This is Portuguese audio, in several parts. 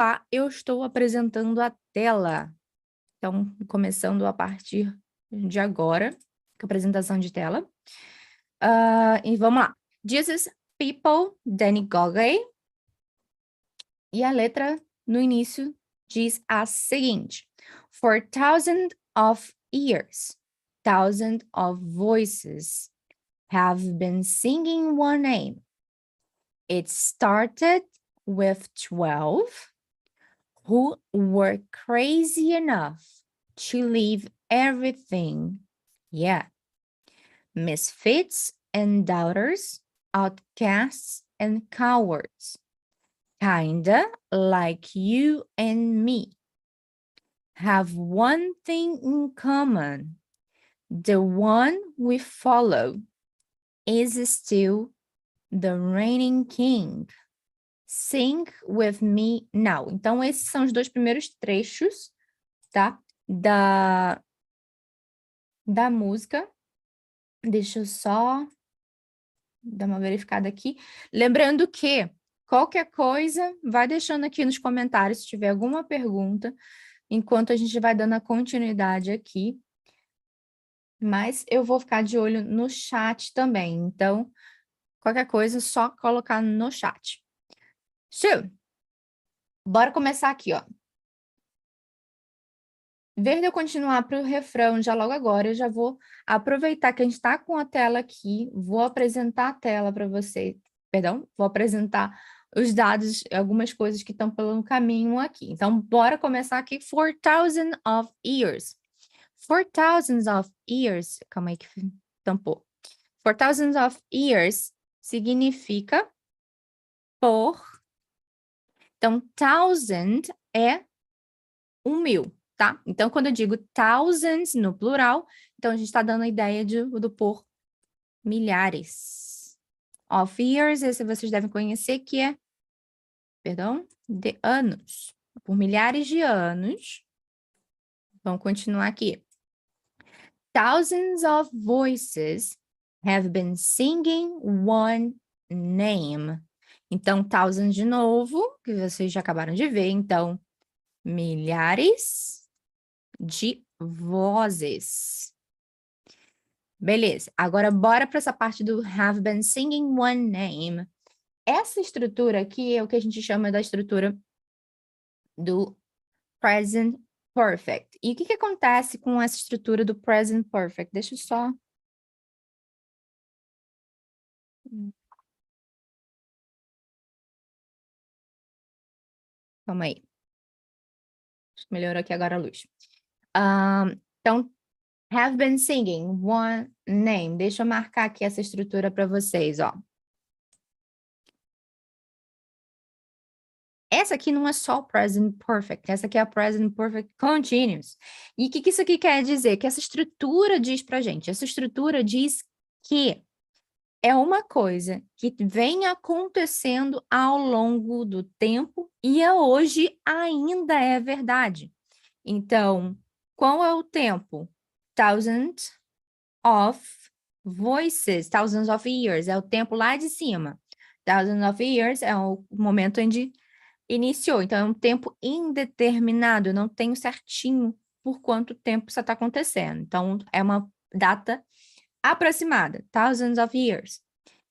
Opa, eu estou apresentando a tela. Então, começando a partir de agora, com a apresentação de tela. E vamos lá. Jesus people, Danny Gogay. E a letra no início diz a seguinte: For thousands of years, thousands of voices have been singing one name. It started with 12 who were crazy enough to leave everything. Yeah. Misfits and doubters, outcasts and cowards. Kinda like you and me. Have one thing in common. The one we follow is still the reigning king. Sing with me now. Então, esses são os dois primeiros trechos, tá? Da música. Deixa eu só dar uma verificada aqui. Lembrando que qualquer coisa, vai deixando aqui nos comentários se tiver alguma pergunta, enquanto a gente vai dando a continuidade aqui. Mas eu vou ficar de olho no chat também. Então, qualquer coisa, só colocar no chat. So, bora começar aqui, ó. Em vez de eu continuar para o refrão já logo agora, eu já vou aproveitar que a gente está com a tela aqui, vou apresentar a tela para vocês. Perdão, vou apresentar os dados, algumas coisas que estão pelo caminho aqui. Então, bora começar aqui. For thousands of years. For thousands of years. Calma aí que tampou. For thousands of years significa por. Então, thousand é 1.000. Tá? Então, quando eu digo thousands no plural, então a gente está dando a ideia do por milhares. Of years, esse vocês devem conhecer que é, perdão, de anos. Por milhares de anos. Vamos continuar aqui. Thousands of voices have been singing one name. Então, thousands de novo, que vocês já acabaram de ver. Então, milhares de vozes. Beleza, agora bora para essa parte do have been singing one name. Essa estrutura aqui é o que a gente chama da estrutura do present perfect. E o que acontece com essa estrutura do present perfect? Deixa eu só... Calma aí. Melhorou aqui agora a luz. Então, have been singing one name. Deixa eu marcar aqui essa estrutura para vocês, ó. Essa aqui não é só o present perfect, essa aqui é a present perfect continuous. E o que isso aqui quer dizer? Que essa estrutura diz pra gente? Essa estrutura diz que é uma coisa que vem acontecendo ao longo do tempo e hoje ainda é verdade. Então, qual é o tempo? Thousands of voices, thousands of years, é o tempo lá de cima. Thousands of years é o momento onde iniciou, então é um tempo indeterminado, eu não tenho certinho por quanto tempo isso está acontecendo. Então, é uma data aproximada, thousands of years.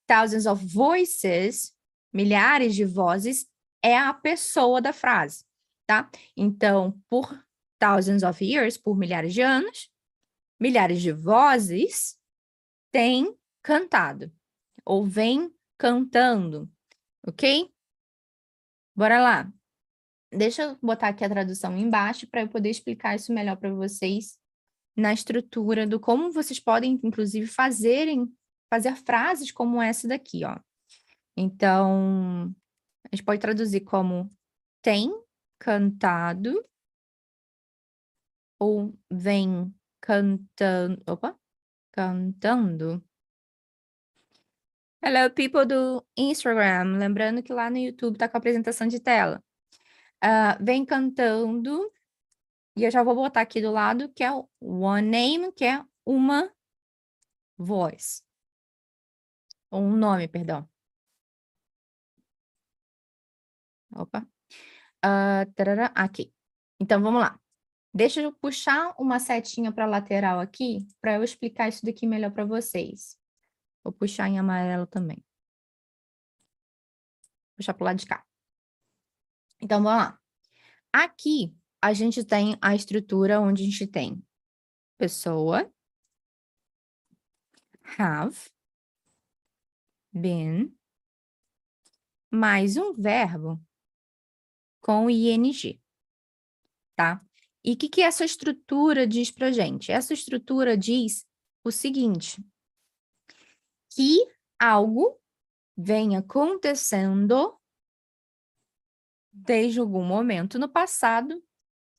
Thousands of voices, milhares de vozes, é a pessoa da frase, tá? Então, por thousands of years, por milhares de anos, milhares de vozes têm cantado, ou vem cantando, ok? Bora lá. Deixa eu botar aqui a tradução embaixo para eu poder explicar isso melhor para vocês na estrutura do como vocês podem, inclusive, fazer frases como essa daqui, ó. Então, a gente pode traduzir como tem cantado ou vem cantando. Opa! Cantando. Hello, people do Instagram. Lembrando que lá no YouTube tá com a apresentação de tela. Vem cantando. E eu já vou botar aqui do lado, que é o one name, que é uma voz. Um nome, perdão. Opa. Tarará, aqui. Então, vamos lá. Deixa eu puxar uma setinha para a lateral aqui, para eu explicar isso daqui melhor para vocês. Vou puxar em amarelo também. Puxar para o lado de cá. Então, vamos lá. Aqui, a gente tem a estrutura onde a gente tem pessoa, have, been, mais um verbo com ing, tá? E o que essa estrutura diz pra gente? Essa estrutura diz o seguinte, que algo vem acontecendo desde algum momento no passado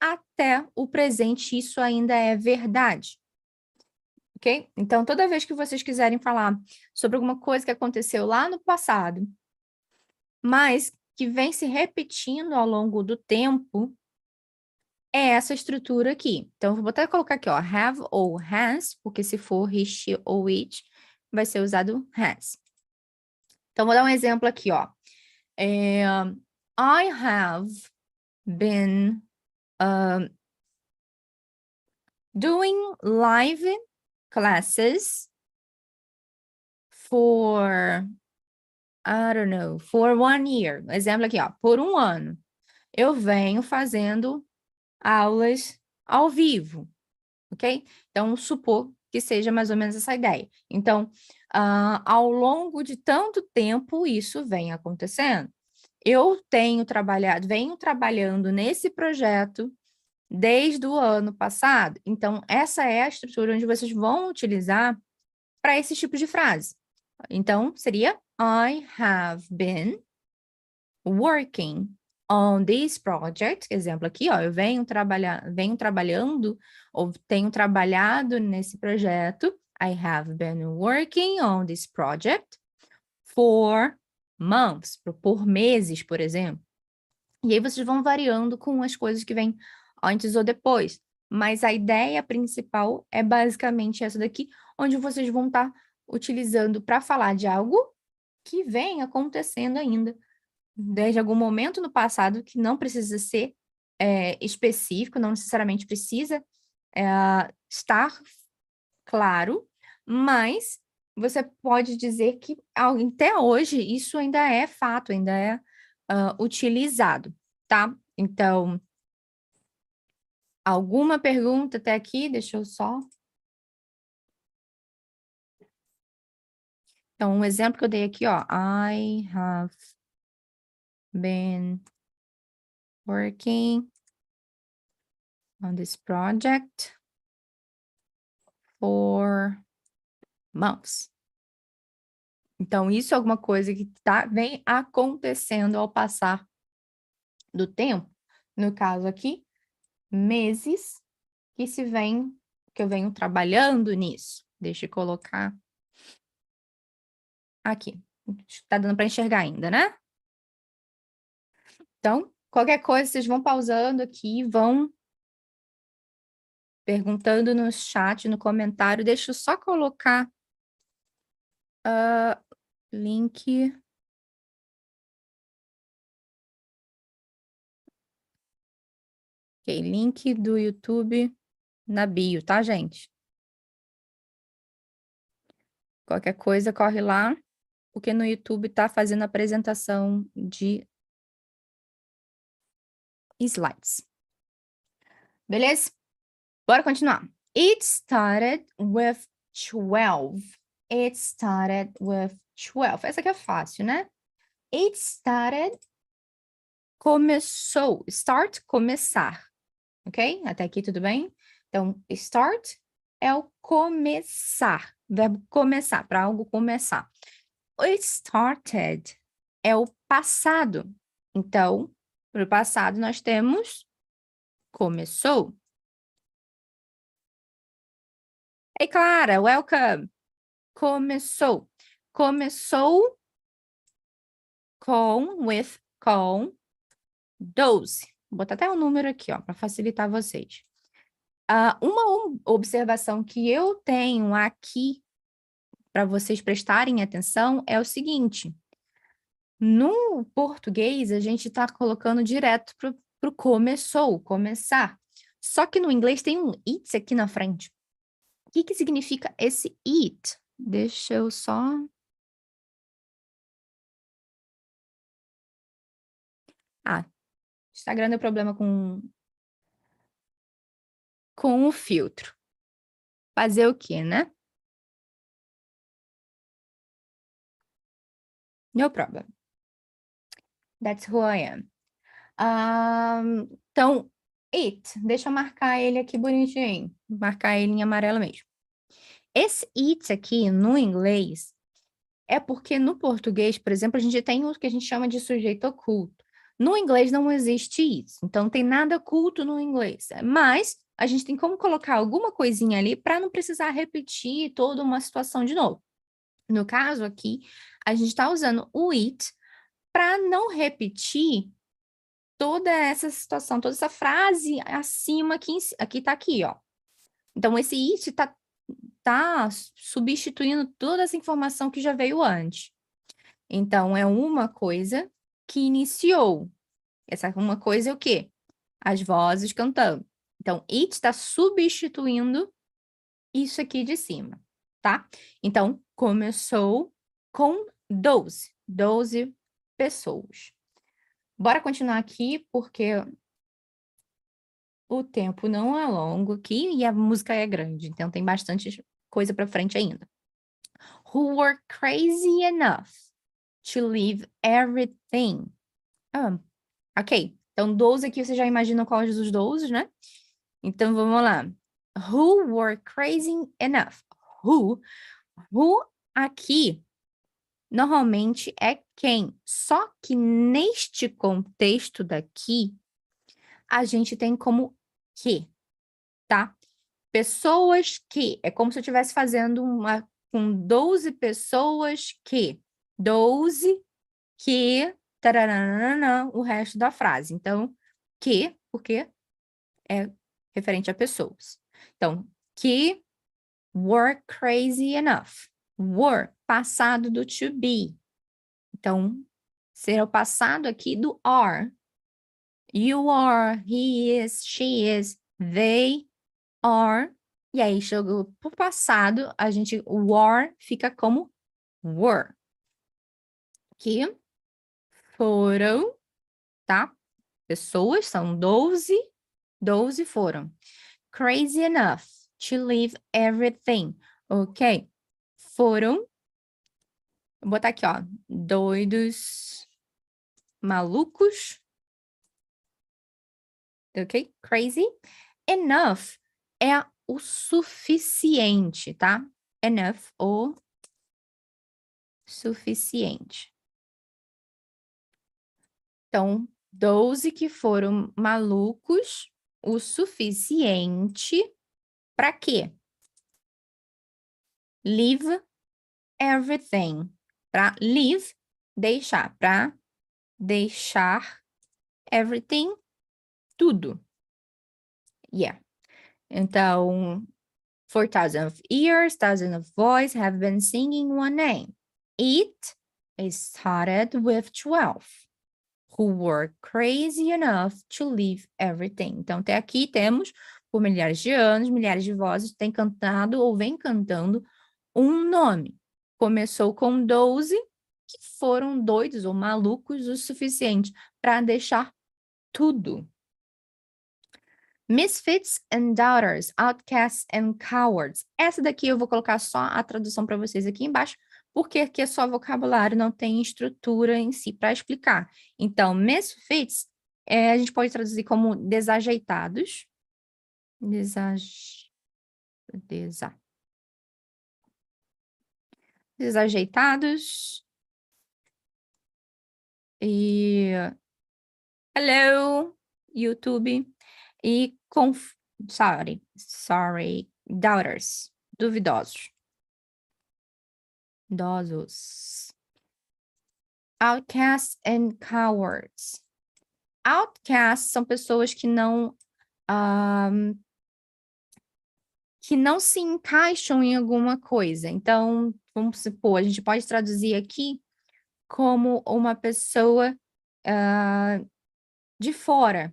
até o presente, isso ainda é verdade. Ok? Então, toda vez que vocês quiserem falar sobre alguma coisa que aconteceu lá no passado, mas que vem se repetindo ao longo do tempo, é essa estrutura aqui. Então, vou até colocar aqui, ó, have ou has, porque se for he, she ou it, vai ser usado has. Então, vou dar um exemplo aqui, ó. I have been doing live classes for, I don't know, for 1 year. Exemplo aqui, ó, por 1 ano. Eu venho fazendo aulas ao vivo, ok? Então, supor que seja mais ou menos essa ideia. Então, ao longo de tanto tempo, isso vem acontecendo. Eu venho trabalhando nesse projeto desde o ano passado. Então, essa é a estrutura onde vocês vão utilizar para esse tipo de frase. Então, seria I have been working on this project. Exemplo aqui, ó, eu venho trabalhando ou tenho trabalhado nesse projeto. I have been working on this project for months, por meses, por exemplo. E aí vocês vão variando com as coisas que vêm antes ou depois. Mas a ideia principal é basicamente essa daqui, onde vocês vão estar utilizando para falar de algo que vem acontecendo ainda, desde algum momento no passado, que não precisa ser específico, não necessariamente precisa estar claro, mas você pode dizer que até hoje isso ainda é fato, ainda é utilizado, tá? Então, alguma pergunta até aqui? Deixa eu só... Então, um exemplo que eu dei aqui, ó. I have been working on this project for months. Então, isso é alguma coisa que vem acontecendo ao passar do tempo. No caso aqui, meses que eu venho trabalhando nisso. Deixa eu colocar aqui. Tá dando para enxergar ainda, né? Então, qualquer coisa, vocês vão pausando aqui, vão perguntando no chat, no comentário. Deixa eu só colocar link. Ok, link do YouTube na bio, tá, gente? Qualquer coisa, corre lá, porque no YouTube tá fazendo apresentação de slides. Beleza? Bora continuar. It started with 12. It started with 12. Essa aqui é fácil, né? It started, começou. Start, começar. Ok? Até aqui tudo bem? Então, start é o começar. Verbo começar, para algo começar. It started é o passado. Então, para o passado nós temos começou. Ei, Clara, welcome. Começou. Começou com 12. Vou botar até um número aqui, ó, para facilitar vocês. Uma observação que eu tenho aqui para vocês prestarem atenção é o seguinte. No português, a gente está colocando direto pro começou, começar. Só que no inglês tem um it aqui na frente. O que que significa esse it? Deixa eu só... Ah, Instagram deu problema com o filtro. Fazer o quê, né? No problem. That's who I am. Então, it. Deixa eu marcar ele aqui bonitinho. Marcar ele em amarelo mesmo. Esse it aqui, no inglês, é porque no português, por exemplo, a gente tem o que a gente chama de sujeito oculto. No inglês não existe isso. Então, não tem nada oculto no inglês. Mas a gente tem como colocar alguma coisinha ali para não precisar repetir toda uma situação de novo. No caso aqui, a gente está usando o it para não repetir toda essa situação, toda essa frase acima aqui tá aqui, ó. Então, esse it tá substituindo toda essa informação que já veio antes. Então, é uma coisa que iniciou. Essa uma coisa é o quê? As vozes cantando. Então, it está substituindo isso aqui de cima, tá? Então, começou com 12. 12 pessoas. Bora continuar aqui, porque o tempo não é longo aqui e a música é grande, então tem bastante coisa para frente ainda. Who were crazy enough to leave everything. Ah, ok. Então, 12 aqui você já imagina quais dos 12, né? Então, vamos lá. Who were crazy enough. Who aqui normalmente é quem. Só que neste contexto daqui, a gente tem como que, tá? Pessoas que. É como se eu estivesse fazendo uma com 12 pessoas que. 12 que. Taranana, o resto da frase. Então, que, porque é referente a pessoas. Então, que were crazy enough. Were, passado do to be. Então, será o passado aqui do are. You are, he is, she is, they are. E aí, chegou pro passado, a gente, o are fica como were. Que foram, tá? Pessoas, são 12, 12 foram. Crazy enough to leave everything. Ok? Foram, vou botar aqui, ó, doidos, malucos. Ok? Crazy. Enough é o suficiente, tá? Enough, o suficiente. Então, 12 que foram malucos o suficiente para quê? Leave everything. Para leave, deixar. Para deixar everything, tudo. Yeah. Então, for thousands of years, thousands of boys have been singing one name. It started with 12. Who were crazy enough to leave everything. Então, até aqui temos, por milhares de anos, milhares de vozes têm cantado ou vem cantando um nome. Começou com 12, que foram doidos ou malucos o suficiente para deixar tudo. Misfits and Doubters, Outcasts and Cowards. Essa daqui eu vou colocar só a tradução para vocês aqui embaixo, porque aqui é só vocabulário, não tem estrutura em si para explicar. Então, misfits, a gente pode traduzir como desajeitados. Desajeitados. E... Hello, YouTube. E sorry, doubters, duvidosos. Idosos. Outcasts and cowards. Outcasts são pessoas que não se encaixam em alguma coisa. Então, vamos supor, a gente pode traduzir aqui como uma pessoa de fora,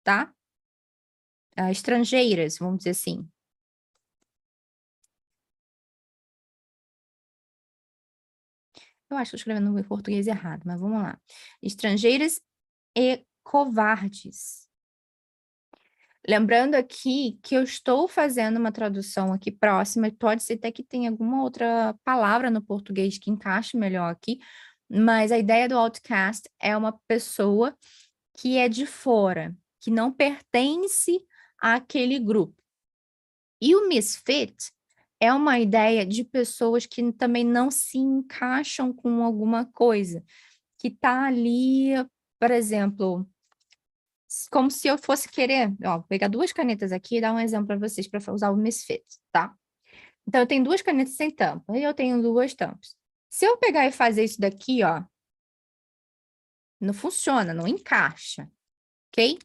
tá? Estrangeiras, vamos dizer assim. Eu acho que estou escrevendo em português errado, mas vamos lá. Estrangeiras e covardes. Lembrando aqui que eu estou fazendo uma tradução aqui próxima, pode ser até que tenha alguma outra palavra no português que encaixe melhor aqui, mas a ideia do outcast é uma pessoa que é de fora, que não pertence àquele grupo. E o misfit é uma ideia de pessoas que também não se encaixam com alguma coisa, que tá ali, por exemplo, como se eu fosse querer, ó, pegar duas canetas aqui e dar um exemplo para vocês para usar o misfit, tá? Então, eu tenho duas canetas sem tampa e eu tenho duas tampas. Se eu pegar e fazer isso daqui, ó, não funciona, não encaixa, ok?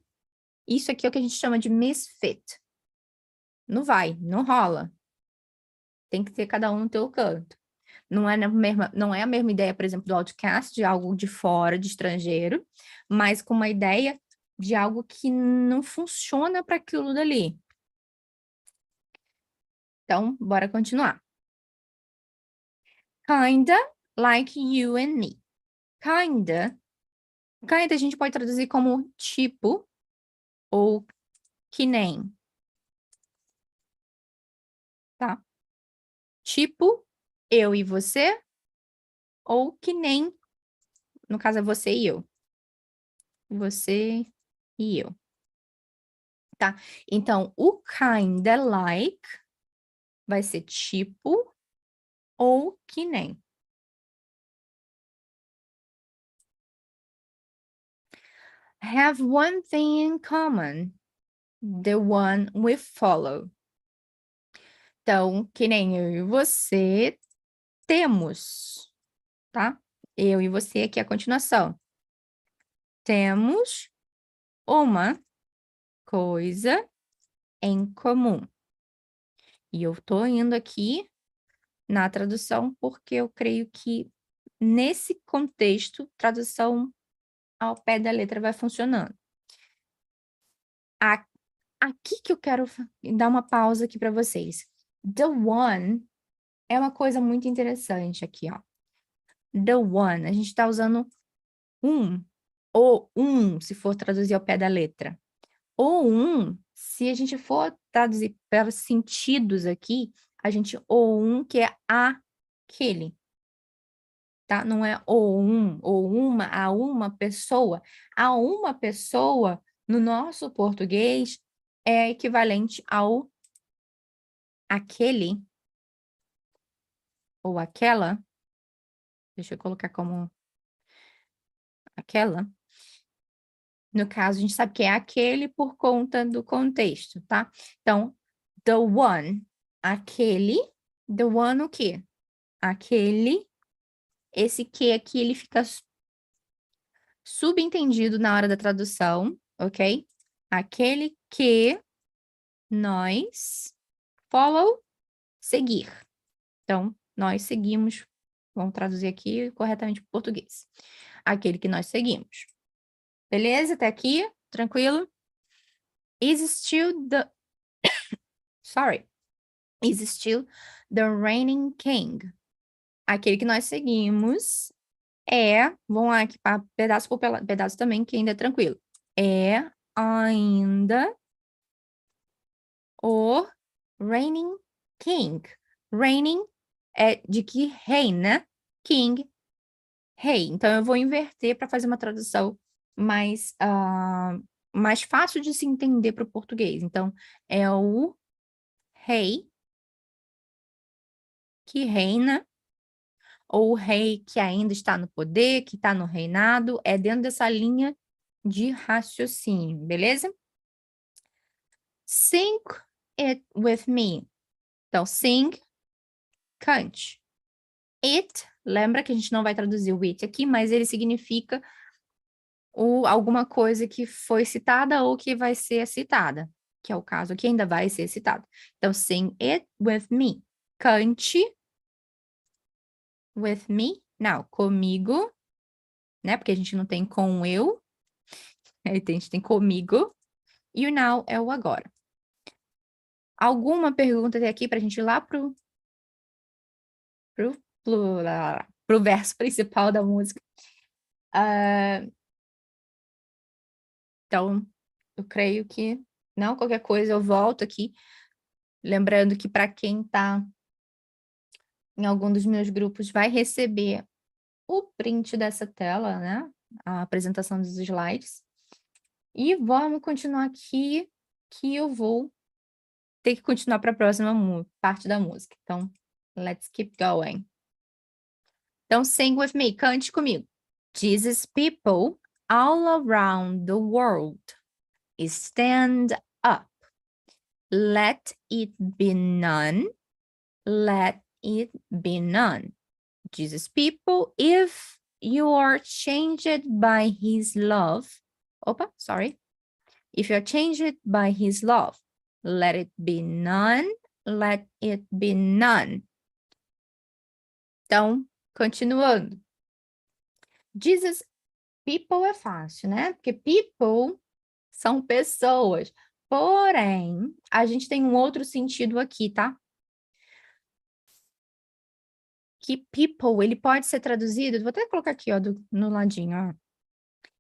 Isso aqui é o que a gente chama de misfit. Não vai, não rola. Tem que ter cada um no teu canto. Não é a mesma ideia, por exemplo, do outcast, de algo de fora, de estrangeiro, mas com uma ideia de algo que não funciona para aquilo dali. Então, bora continuar. Kinda like you and me. Kinda a gente pode traduzir como tipo ou que nem, tá? Tipo, eu e você, ou que nem, no caso é você e eu. Você e eu, tá? Então, o kinda like vai ser tipo ou que nem. Have one thing in common, the one we follow. Então, que nem eu e você temos, tá? Eu e você aqui a continuação. Temos uma coisa em comum. E eu tô indo aqui na tradução porque eu creio que nesse contexto, tradução ao pé da letra vai funcionando. Aqui que eu quero dar uma pausa aqui para vocês. The one é uma coisa muito interessante aqui, ó. The one, a gente está usando ou se for traduzir ao pé da letra. Ou se a gente for traduzir pelos sentidos aqui, a gente ou que é aquele, tá? Não é ou uma, a uma pessoa. A uma pessoa, no nosso português, é equivalente ao aquele ou aquela. Deixa eu colocar como aquela. No caso, a gente sabe que é aquele por conta do contexto, tá? Então, the one, aquele, the one o quê? Aquele, esse que aqui, ele fica subentendido na hora da tradução, ok? Aquele que nós follow, seguir. Então, nós seguimos, vamos traduzir aqui corretamente para o português. Aquele que nós seguimos. Beleza? Até aqui? Tranquilo? Is still the... Sorry. Is still the reigning king. Aquele que nós seguimos é... Vamos lá aqui para pedaço por pedaço também, que ainda é tranquilo. É ainda o reigning king. Reigning é de que reina, king, rei. Então, eu vou inverter para fazer uma tradução mais fácil de se entender para o português. Então, é o rei que reina, ou o rei que ainda está no poder, que está no reinado, é dentro dessa linha de raciocínio, beleza? Sing it with me. Então, sing, cante. It, lembra que a gente não vai traduzir o it aqui, mas ele significa alguma coisa que foi citada ou que vai ser citada, que é o caso aqui, ainda vai ser citado. Então, sing it with me. Cante with me. Não, comigo. né? Porque a gente não tem com eu, a gente tem comigo, e o now é o agora. Alguma pergunta até aqui para a gente ir lá pro verso principal da música? Então, eu creio que não. Qualquer coisa, eu volto aqui. Lembrando que para quem está em algum dos meus grupos, vai receber o print dessa tela, né? A apresentação dos slides. E vamos continuar aqui, que eu vou ter que continuar para a próxima parte da música. Então, let's keep going. Então, sing with me, cante comigo. Jesus, people all around the world, stand up. Let it be none. Let it be none. Jesus, people, if you are changed by his love. If you are changed by his love, let it be none. Let it be none. Então, continuando. Jesus, people é fácil, né? Porque people são pessoas. Porém, a gente tem um outro sentido aqui, tá? Que people, ele pode ser traduzido, vou até colocar aqui, ó, no ladinho, ó.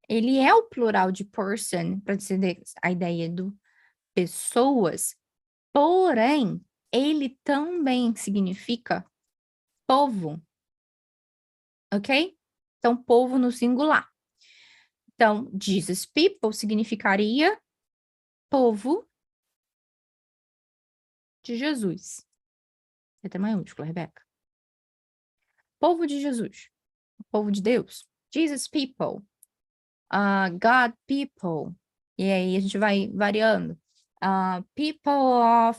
Ele é o plural de person, para dizer a ideia do pessoas, porém, ele também significa povo, ok? Então, povo no singular. Então, Jesus people significaria povo de Jesus. Letra maiúscula, Rebeca. Povo de Jesus. Povo de Deus. Jesus people. God people. E aí a gente vai variando. People of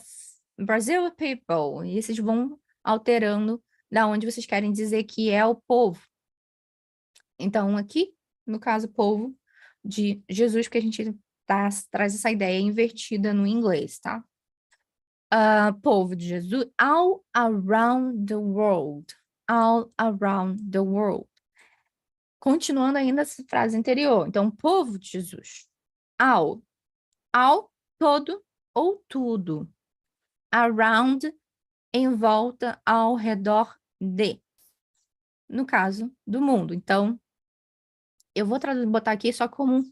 Brazil people. E esses vão alterando da onde vocês querem dizer que é o povo. Então, aqui, no caso, povo de Jesus, porque a gente traz essa ideia invertida no inglês, tá? Povo de Jesus, all around the world. All around the world. Continuando ainda essa frase anterior. Então, povo de Jesus. All, todo ou tudo. Around, em volta, ao redor de. No caso do mundo. Então, eu vou botar aqui só como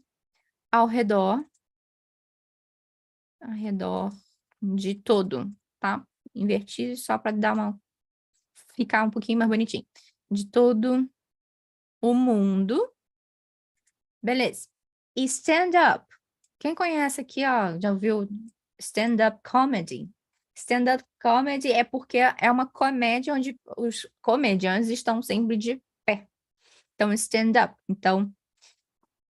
ao redor de todo, tá? Invertir só para ficar um pouquinho mais bonitinho. De todo o mundo. Beleza. E stand up. Quem conhece aqui, ó, já ouviu stand-up comedy? Stand-up comedy é porque é uma comédia onde os comediantes estão sempre de pé. Então, stand-up. Então,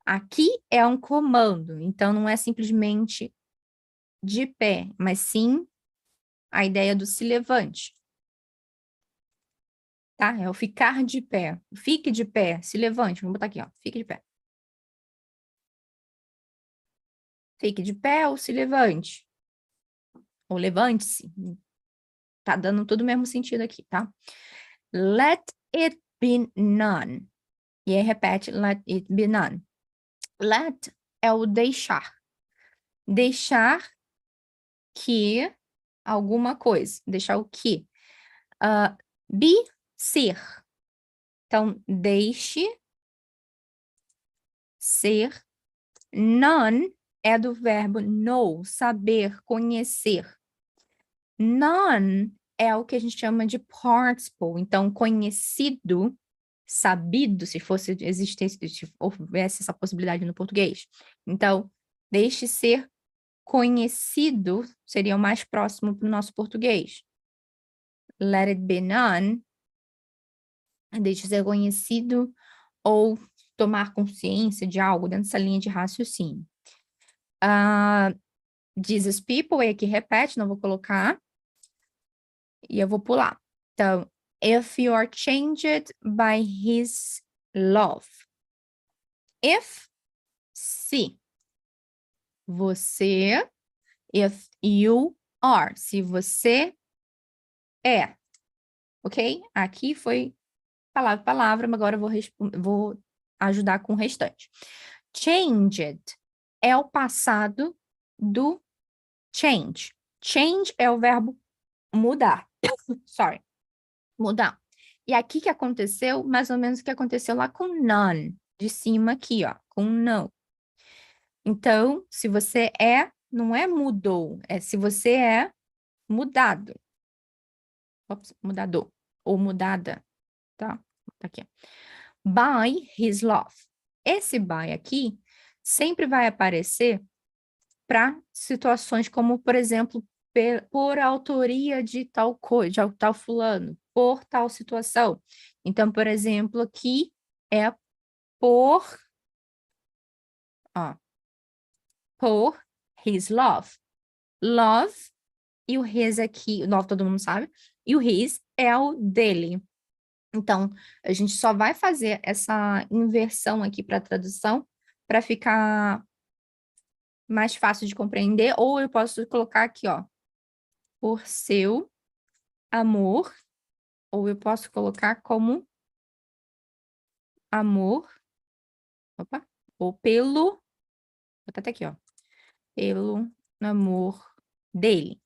aqui é um comando. Então, não é simplesmente de pé, mas sim a ideia do se levante. Tá? É o ficar de pé. Fique de pé, se levante. Vamos botar aqui, ó. Fique de pé. Fique de pé ou se levante. Ou levante-se. Tá dando todo o mesmo sentido aqui, tá? Let it be none. E aí repete, let it be none. Let é o deixar. Deixar que alguma coisa. Deixar o que? Be, ser. Então, deixe ser. None é do verbo know, saber, conhecer. None é o que a gente chama de participle. Então, conhecido, sabido, se houvesse essa possibilidade no português. Então, deixe ser conhecido, seria o mais próximo para o nosso português. Let it be known, deixe ser conhecido ou tomar consciência de algo dentro dessa linha de raciocínio. Jesus people, e aqui repete, não vou colocar. E eu vou pular. Então, if you are changed by his love. If, se. Você, if you are. Se você é. Ok? Aqui foi palavra, mas agora eu vou ajudar com o restante. Changed é o passado do change. Change é o verbo mudar. Sorry. Mudar. E aqui que aconteceu, mais ou menos o que aconteceu lá com none. De cima aqui, ó, com não. Então, se você é, não é mudou, é se você é mudado. Ops, mudador. Ou mudada, tá? Tá aqui. By his love. Esse by aqui sempre vai aparecer para situações como, por exemplo, por autoria de tal coisa, de tal fulano, por tal situação. Então, por exemplo, aqui é por, ó, por his love. Love, e o his aqui, o love todo mundo sabe, e o his é o dele. Então, a gente só vai fazer essa inversão aqui para a tradução para ficar mais fácil de compreender, ou eu posso colocar aqui, ó, por seu amor, ou eu posso colocar como amor, opa, ou pelo, vou botar até aqui, ó, pelo amor dele.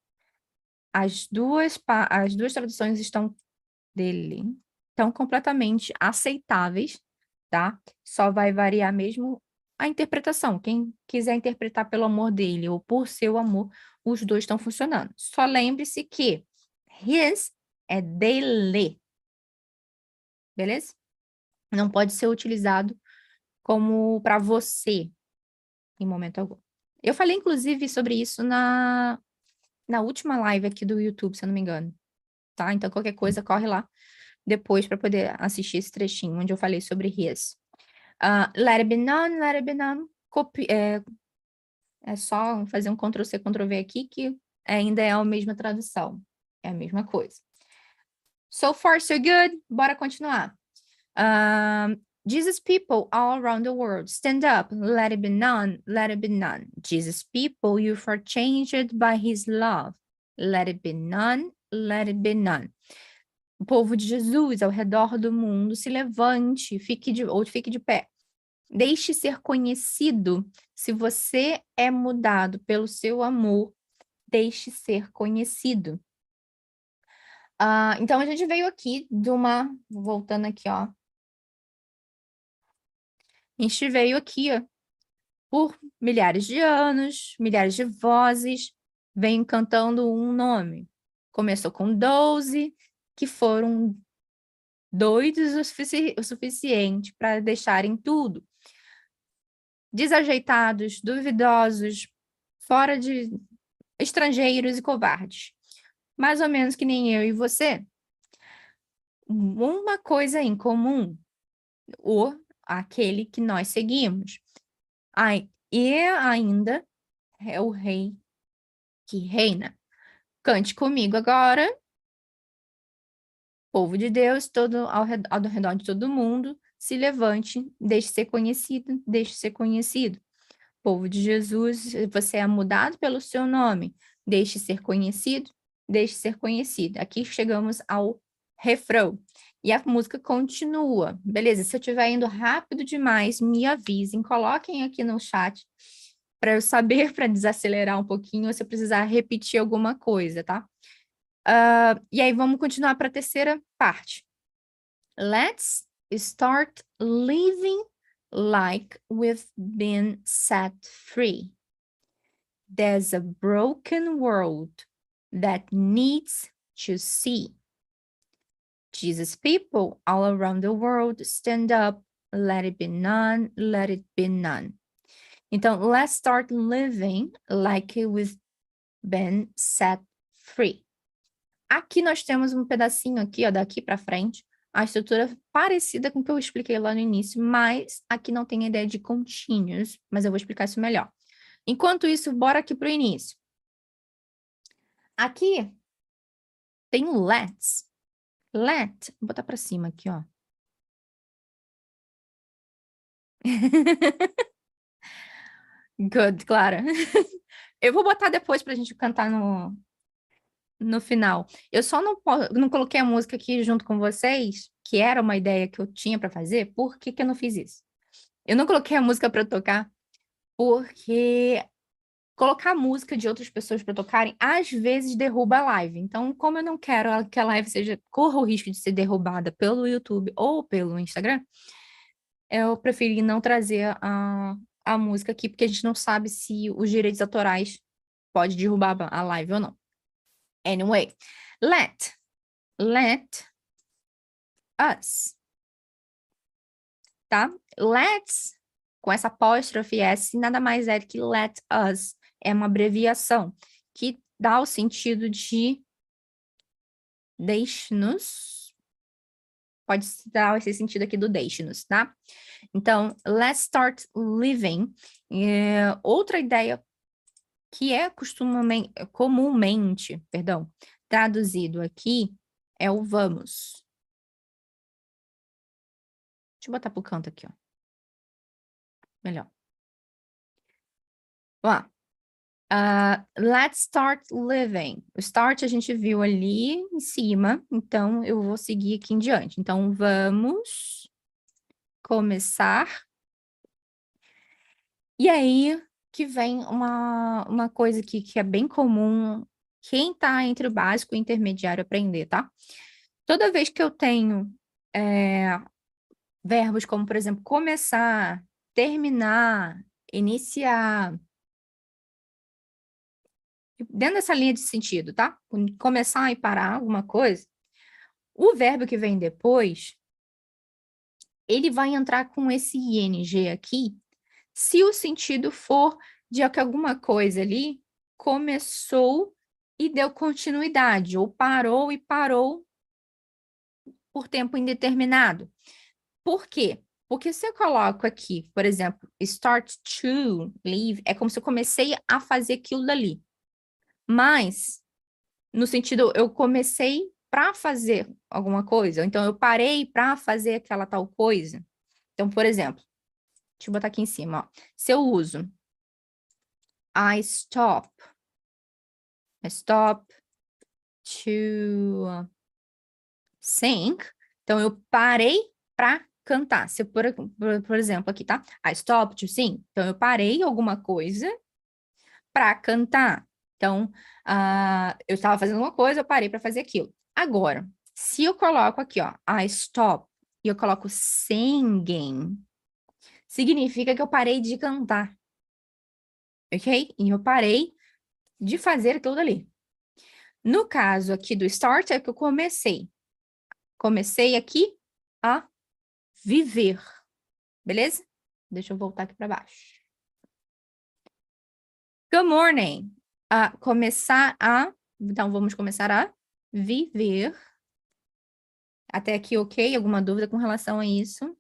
As duas traduções dele estão completamente aceitáveis, tá? Só vai variar mesmo a interpretação. Quem quiser interpretar pelo amor dele ou por seu amor, os dois estão funcionando. Só lembre-se que his é dele, beleza? Não pode ser utilizado como para você em momento algum. Eu falei, inclusive, sobre isso na última live aqui do YouTube, se eu não me engano, tá? Então, qualquer coisa, corre lá depois para poder assistir esse trechinho onde eu falei sobre his. Let it be known, let it be known. É só fazer um Ctrl+C, Ctrl+V aqui que ainda é a mesma tradução. É a mesma coisa. So far, so good. Bora continuar. Jesus people all around the world, stand up, let it be known, let it be known. Jesus people, you are changed by his love. Let it be known, let it be known. O povo de Jesus ao redor do mundo, se levante, fique de pé. Deixe ser conhecido. Se você é mudado pelo seu amor, deixe ser conhecido. Então, a gente veio aqui voltando aqui, ó. A gente veio aqui, ó, por milhares de anos, milhares de vozes, vem cantando um nome. Começou com 12, que foram doidos o suficiente para deixarem tudo. Desajeitados, duvidosos, fora de estrangeiros e covardes. Mais ou menos que nem eu e você. Uma coisa em comum, aquele que nós seguimos. E ainda é o rei que reina. Cante comigo agora, povo de Deus, todo ao redor de todo mundo, se levante, deixe ser conhecido, deixe ser conhecido. Povo de Jesus, você é mudado pelo seu nome, deixe ser conhecido, deixe ser conhecido. Aqui chegamos ao refrão. E a música continua. Beleza, se eu estiver indo rápido demais, me avisem, coloquem aqui no chat para eu saber, para desacelerar um pouquinho, ou se eu precisar repetir alguma coisa, tá? E aí vamos continuar para a terceira parte. Let's start living like we've been set free. There's a broken world that needs to see. Jesus people all around the world, stand up, let it be known, let it be known. Então, let's start living like we've been set free. Aqui nós temos um pedacinho aqui, ó, daqui para frente, a estrutura parecida com o que eu expliquei lá no início, mas aqui não tem a ideia de contínuos, mas eu vou explicar isso melhor. Enquanto isso, bora aqui para o início. Aqui tem o let's. Let, vou botar para cima aqui, ó. Good, Clara. Eu vou botar depois para a gente cantar no final. Eu só não coloquei a música aqui junto com vocês, que era uma ideia que eu tinha para fazer. Por que que eu não fiz isso? Eu não coloquei a música para tocar porque colocar música de outras pessoas para tocarem às vezes derruba a live. Então, como eu não quero que a live corra o risco de ser derrubada pelo YouTube ou pelo Instagram, eu preferi não trazer a música aqui, porque a gente não sabe se os direitos autorais pode derrubar a live ou não. Anyway, let us, tá? Let's, com essa apóstrofe S, nada mais é que let us. É uma abreviação que dá o sentido de deixe-nos. Pode dar esse sentido aqui do deixe-nos, tá? Então, let's start living. Outra ideia que é comumente, traduzido aqui é o vamos. Deixa eu botar pro canto aqui, ó. Melhor. Vamos lá. Let's start living. O start a gente viu ali em cima, então eu vou seguir aqui em diante. Então, vamos começar. E aí que vem uma coisa aqui que é bem comum, quem tá entre o básico e o intermediário aprender, tá? Toda vez que eu tenho verbos como, por exemplo, começar, terminar, iniciar, dentro dessa linha de sentido, tá? Começar e parar alguma coisa, o verbo que vem depois, ele vai entrar com esse ing aqui, se o sentido for de que alguma coisa ali começou e deu continuidade, ou parou e parou por tempo indeterminado. Por quê? Porque se eu coloco aqui, por exemplo, start to live, é como se eu comecei a fazer aquilo dali. Mas, no sentido, eu comecei para fazer alguma coisa, ou então eu parei para fazer aquela tal coisa. Então, por exemplo, deixa eu botar aqui em cima, ó. Se eu uso I stop to sing, então eu parei para cantar. Se eu, por exemplo, aqui, tá? I stop to sing. Então, eu parei alguma coisa para cantar. Então, eu estava fazendo uma coisa, eu parei para fazer aquilo. Agora, se eu coloco aqui, ó, I stop, e eu coloco singing, significa que eu parei de cantar, ok? E eu parei de fazer aquilo dali. No caso aqui do start, é que eu comecei. Comecei aqui a viver, beleza? Deixa eu voltar aqui para baixo. Good morning. Então, vamos começar a viver. Até aqui, ok? Alguma dúvida com relação a isso?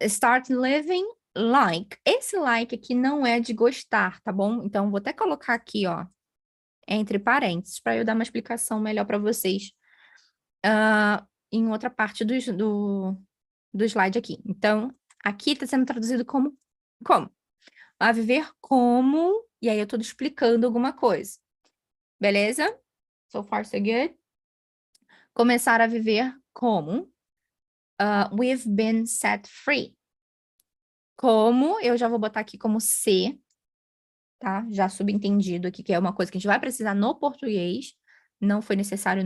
Start living like. Esse like aqui não é de gostar, tá bom? Então, vou até colocar aqui, ó, entre parênteses, para eu dar uma explicação melhor para vocês em outra parte do slide aqui. Então, aqui está sendo traduzido como? Como? A viver como, e aí eu estou explicando alguma coisa. Beleza? So far, so good. Começar a viver como? We've been set free. Como, eu já vou botar aqui como se, tá? Já subentendido aqui, que é uma coisa que a gente vai precisar no português. Não foi necessário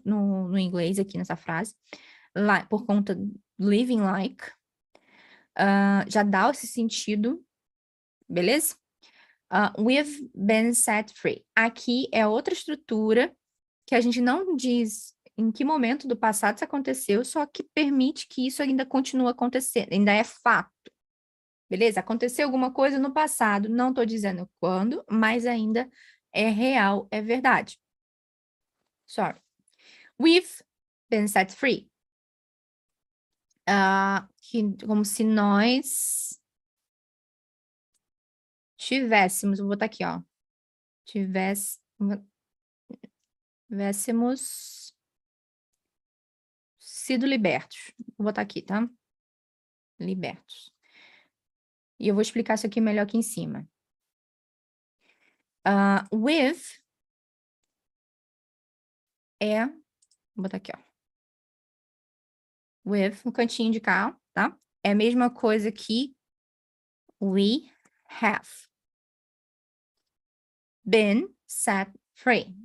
no inglês aqui nessa frase. Por conta living like. Já dá esse sentido, beleza? We've been set free. Aqui é outra estrutura que a gente não diz em que momento do passado isso aconteceu, só que permite que isso ainda continue acontecendo, ainda é fato. Beleza? Aconteceu alguma coisa no passado, não estou dizendo quando, mas ainda é real, é verdade. Sorry. We've been set free. Como se nós tivéssemos, vou botar aqui, ó. Tivéssemos sido libertos. Vou botar aqui, tá? Libertos. E eu vou explicar isso aqui melhor aqui em cima. With vou botar aqui, ó. with, no cantinho de cá, tá? É a mesma coisa que we have been set free.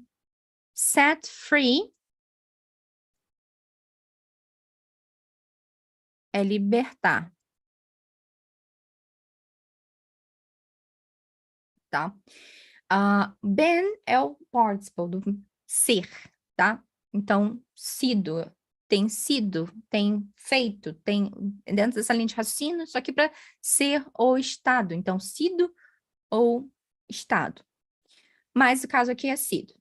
Set free é libertar, tá? Been é o participle do ser, tá? Então, sido, tem feito, tem dentro dessa linha de raciocínio, só que para ser ou estado. Então, sido ou estado. Mas o caso aqui é sido.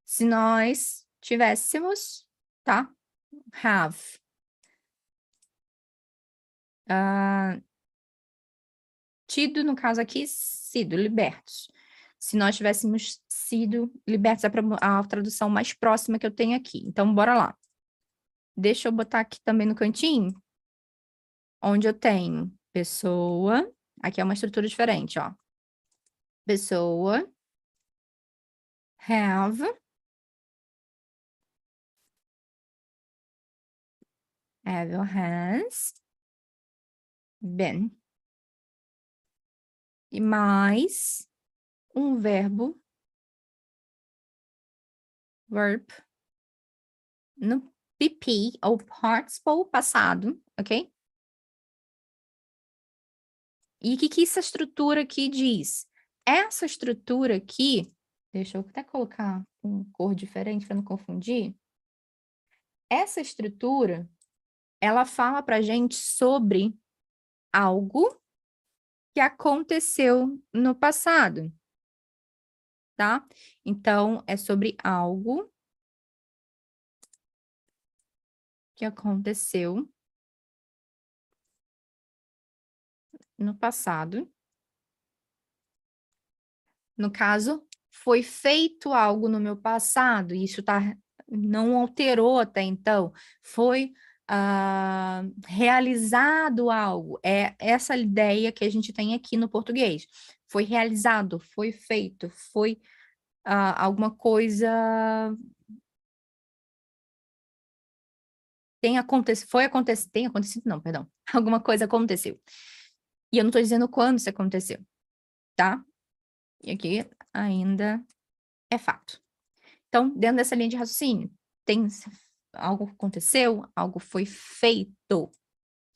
Se nós tivéssemos, tá? Have. Tido, no caso aqui, sido, libertos. Se nós tivéssemos sido libertos, é a tradução mais próxima que eu tenho aqui. Então, bora lá. Deixa eu botar aqui também no cantinho, onde eu tenho pessoa. Aqui é uma estrutura diferente, ó. Pessoa. Have. Have or has. Been. E mais um verbo. Verb. No PP, ou participle passado, ok? E o que essa estrutura aqui diz? Essa estrutura aqui, deixa eu até colocar uma cor diferente para não confundir. Essa estrutura, ela fala para a gente sobre algo que aconteceu no passado, tá? Então, é sobre algo que aconteceu no passado. No caso, foi feito algo no meu passado, e isso não alterou até então. Foi realizado algo. É essa ideia que a gente tem aqui no português. Foi realizado, foi feito, foi alguma coisa. Tem acontecido, não, perdão. Alguma coisa aconteceu. E eu não estou dizendo quando isso aconteceu, tá? E aqui ainda é fato. Então, dentro dessa linha de raciocínio, algo aconteceu, algo foi feito.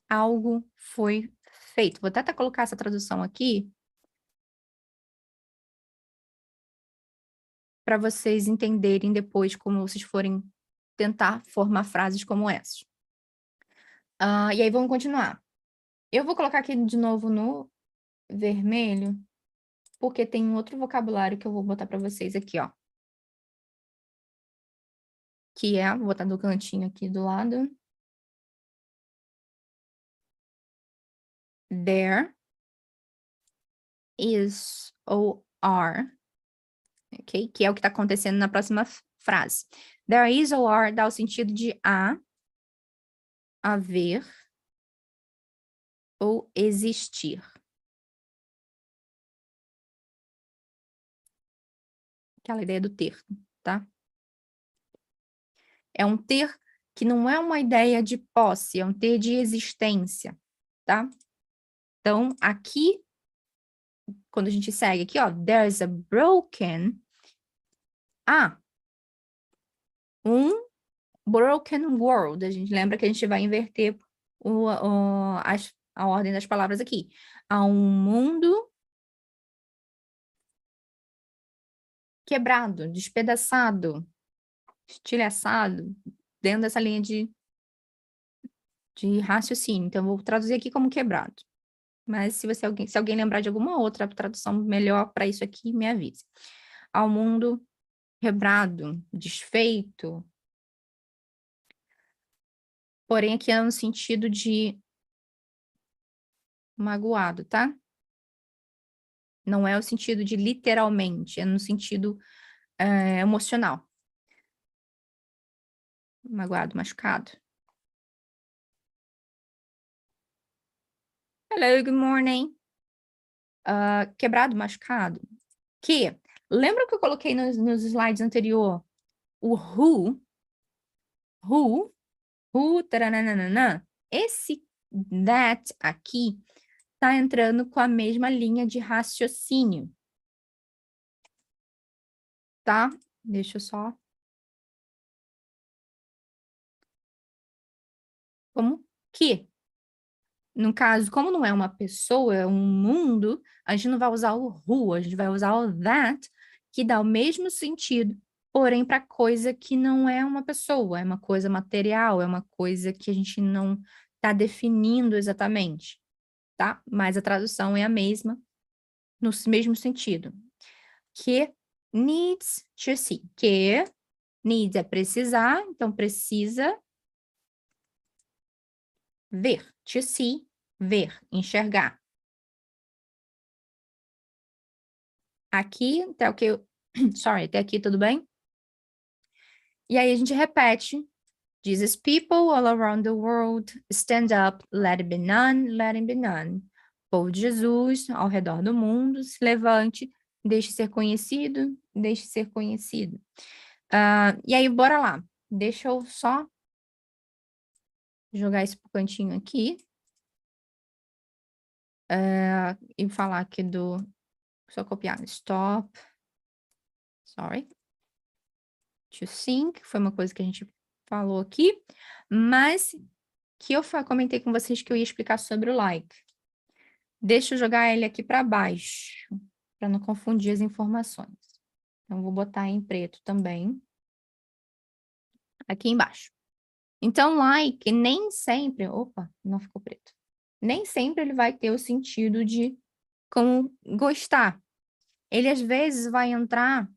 Algo foi feito. Vou até colocar essa tradução aqui para vocês entenderem depois como vocês forem tentar formar frases como essas. E aí, vamos continuar. Eu vou colocar aqui de novo no vermelho, porque tem um outro vocabulário que eu vou botar para vocês aqui, ó. Que é, vou botar do cantinho aqui do lado. There is or are, ok? Que é o que está acontecendo na próxima frase. There is or are dá o sentido de haver ou existir. Aquela ideia do ter, tá? É um ter que não é uma ideia de posse, é um ter de existência, tá? Então, aqui, quando a gente segue aqui, ó, there's a broken... um broken world. A gente lembra que a gente vai inverter a ordem das palavras aqui. Há um mundo quebrado, despedaçado, estilhaçado, dentro dessa linha de raciocínio. Então, eu vou traduzir aqui como quebrado. Mas se alguém lembrar de alguma outra tradução melhor para isso aqui, me avise. Ao mundo quebrado, desfeito. Porém, aqui é no sentido de magoado, tá? Não é o sentido de literalmente, é no sentido emocional. Magoado, machucado. Hello, good morning. Quebrado, machucado. Lembra que eu coloquei nos slides anterior o who who, taranana. Esse that aqui tá entrando com a mesma linha de raciocínio. Tá? Deixa eu só... Como que? No caso, como não é uma pessoa, é um mundo, a gente não vai usar o who, a gente vai usar o that, que dá o mesmo sentido, porém para coisa que não é uma pessoa, é uma coisa material, é uma coisa que a gente não está definindo exatamente, tá? Mas a tradução é a mesma, no mesmo sentido. Que needs to see. Que needs é precisar, então precisa ver. To see, ver, enxergar. Aqui, até o que eu... Sorry, até aqui tudo bem? E aí a gente repete. Jesus people all around the world, stand up, let it be none, let it be none. Povo de Jesus, ao redor do mundo, se levante, deixe ser conhecido, deixe ser conhecido. E aí, bora lá. Deixa eu só jogar esse cantinho aqui. E falar aqui do... Só copiar. Stop. Sorry. To think. Foi uma coisa que a gente falou aqui. Mas que eu comentei com vocês que eu ia explicar sobre o like. Deixa eu jogar ele aqui para baixo. Para não confundir as informações. Então, vou botar em preto também. Aqui embaixo. Então, like nem sempre... Opa, não ficou preto. Nem sempre ele vai ter o sentido de como gostar. Ele, às vezes, vai entrar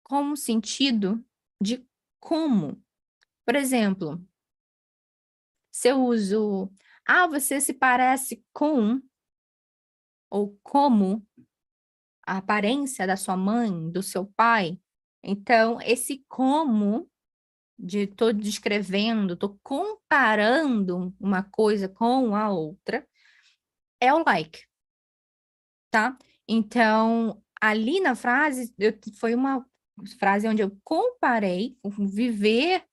como sentido de como. Por exemplo, se eu uso... você se parece com... Ou como a aparência da sua mãe, do seu pai. Então, esse como... Tô descrevendo, tô comparando uma coisa com a outra, é o like, tá? Então, ali na frase, foi uma frase onde eu comparei o viver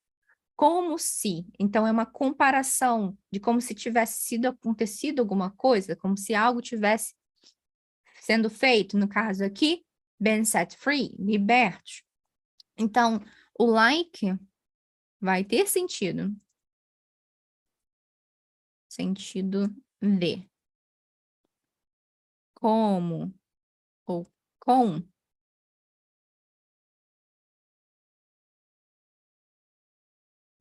como se. Então, é uma comparação de como se tivesse sido acontecido alguma coisa, como se algo tivesse sendo feito, no caso aqui, been set free, liberto. Então, o like vai ter sentido. Sentido de. Como ou com.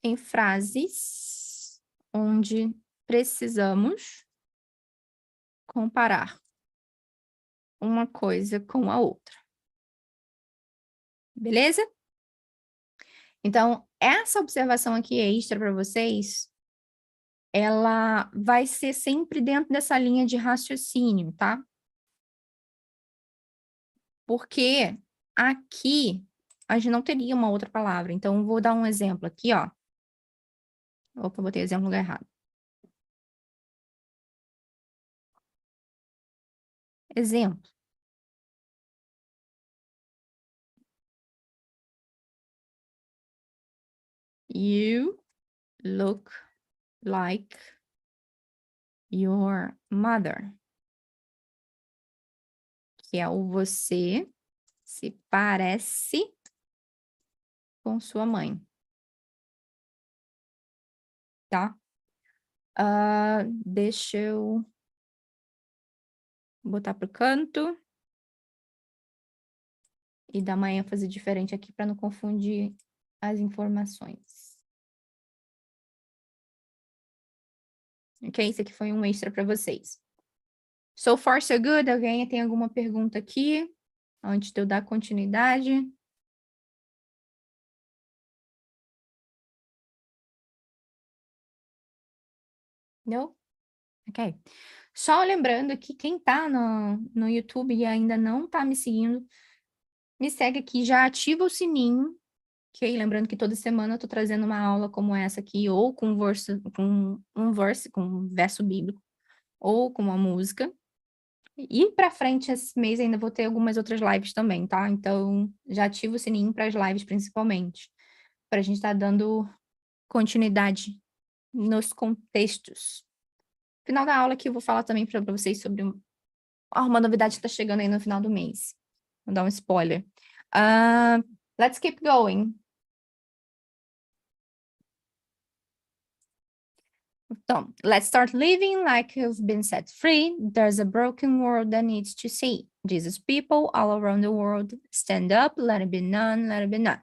Em frases onde precisamos comparar uma coisa com a outra. Beleza? Então, essa observação aqui extra para vocês, ela vai ser sempre dentro dessa linha de raciocínio, tá? Porque aqui a gente não teria uma outra palavra. Então, vou dar um exemplo aqui, ó. Opa, botei exemplo no lugar errado. Exemplo. You look like your mother. Que é o você se parece com sua mãe. Tá? Deixa eu botar pro canto. E dar uma ênfase diferente aqui para não confundir as informações. Ok? Isso aqui foi um extra para vocês. So far, so good? Alguém tem alguma pergunta aqui? Antes de eu dar continuidade? Não? Ok. Só lembrando que quem tá no YouTube e ainda não tá me seguindo, me segue aqui, já ativa o sininho, ok? Lembrando que toda semana eu tô trazendo uma aula como essa aqui, ou com com um verso bíblico, ou com uma música. E para frente, esse mês ainda vou ter algumas outras lives também, tá? Então, já ativa o sininho para as lives, principalmente, para a gente estar dando continuidade nos contextos. No final da aula aqui eu vou falar também para vocês sobre uma novidade que está chegando aí no final do mês. Vou dar um spoiler. Let's keep going. Então, let's start living like you've been set free. There's a broken world that needs to see. Jesus people all around the world, stand up, let it be known, let it be known.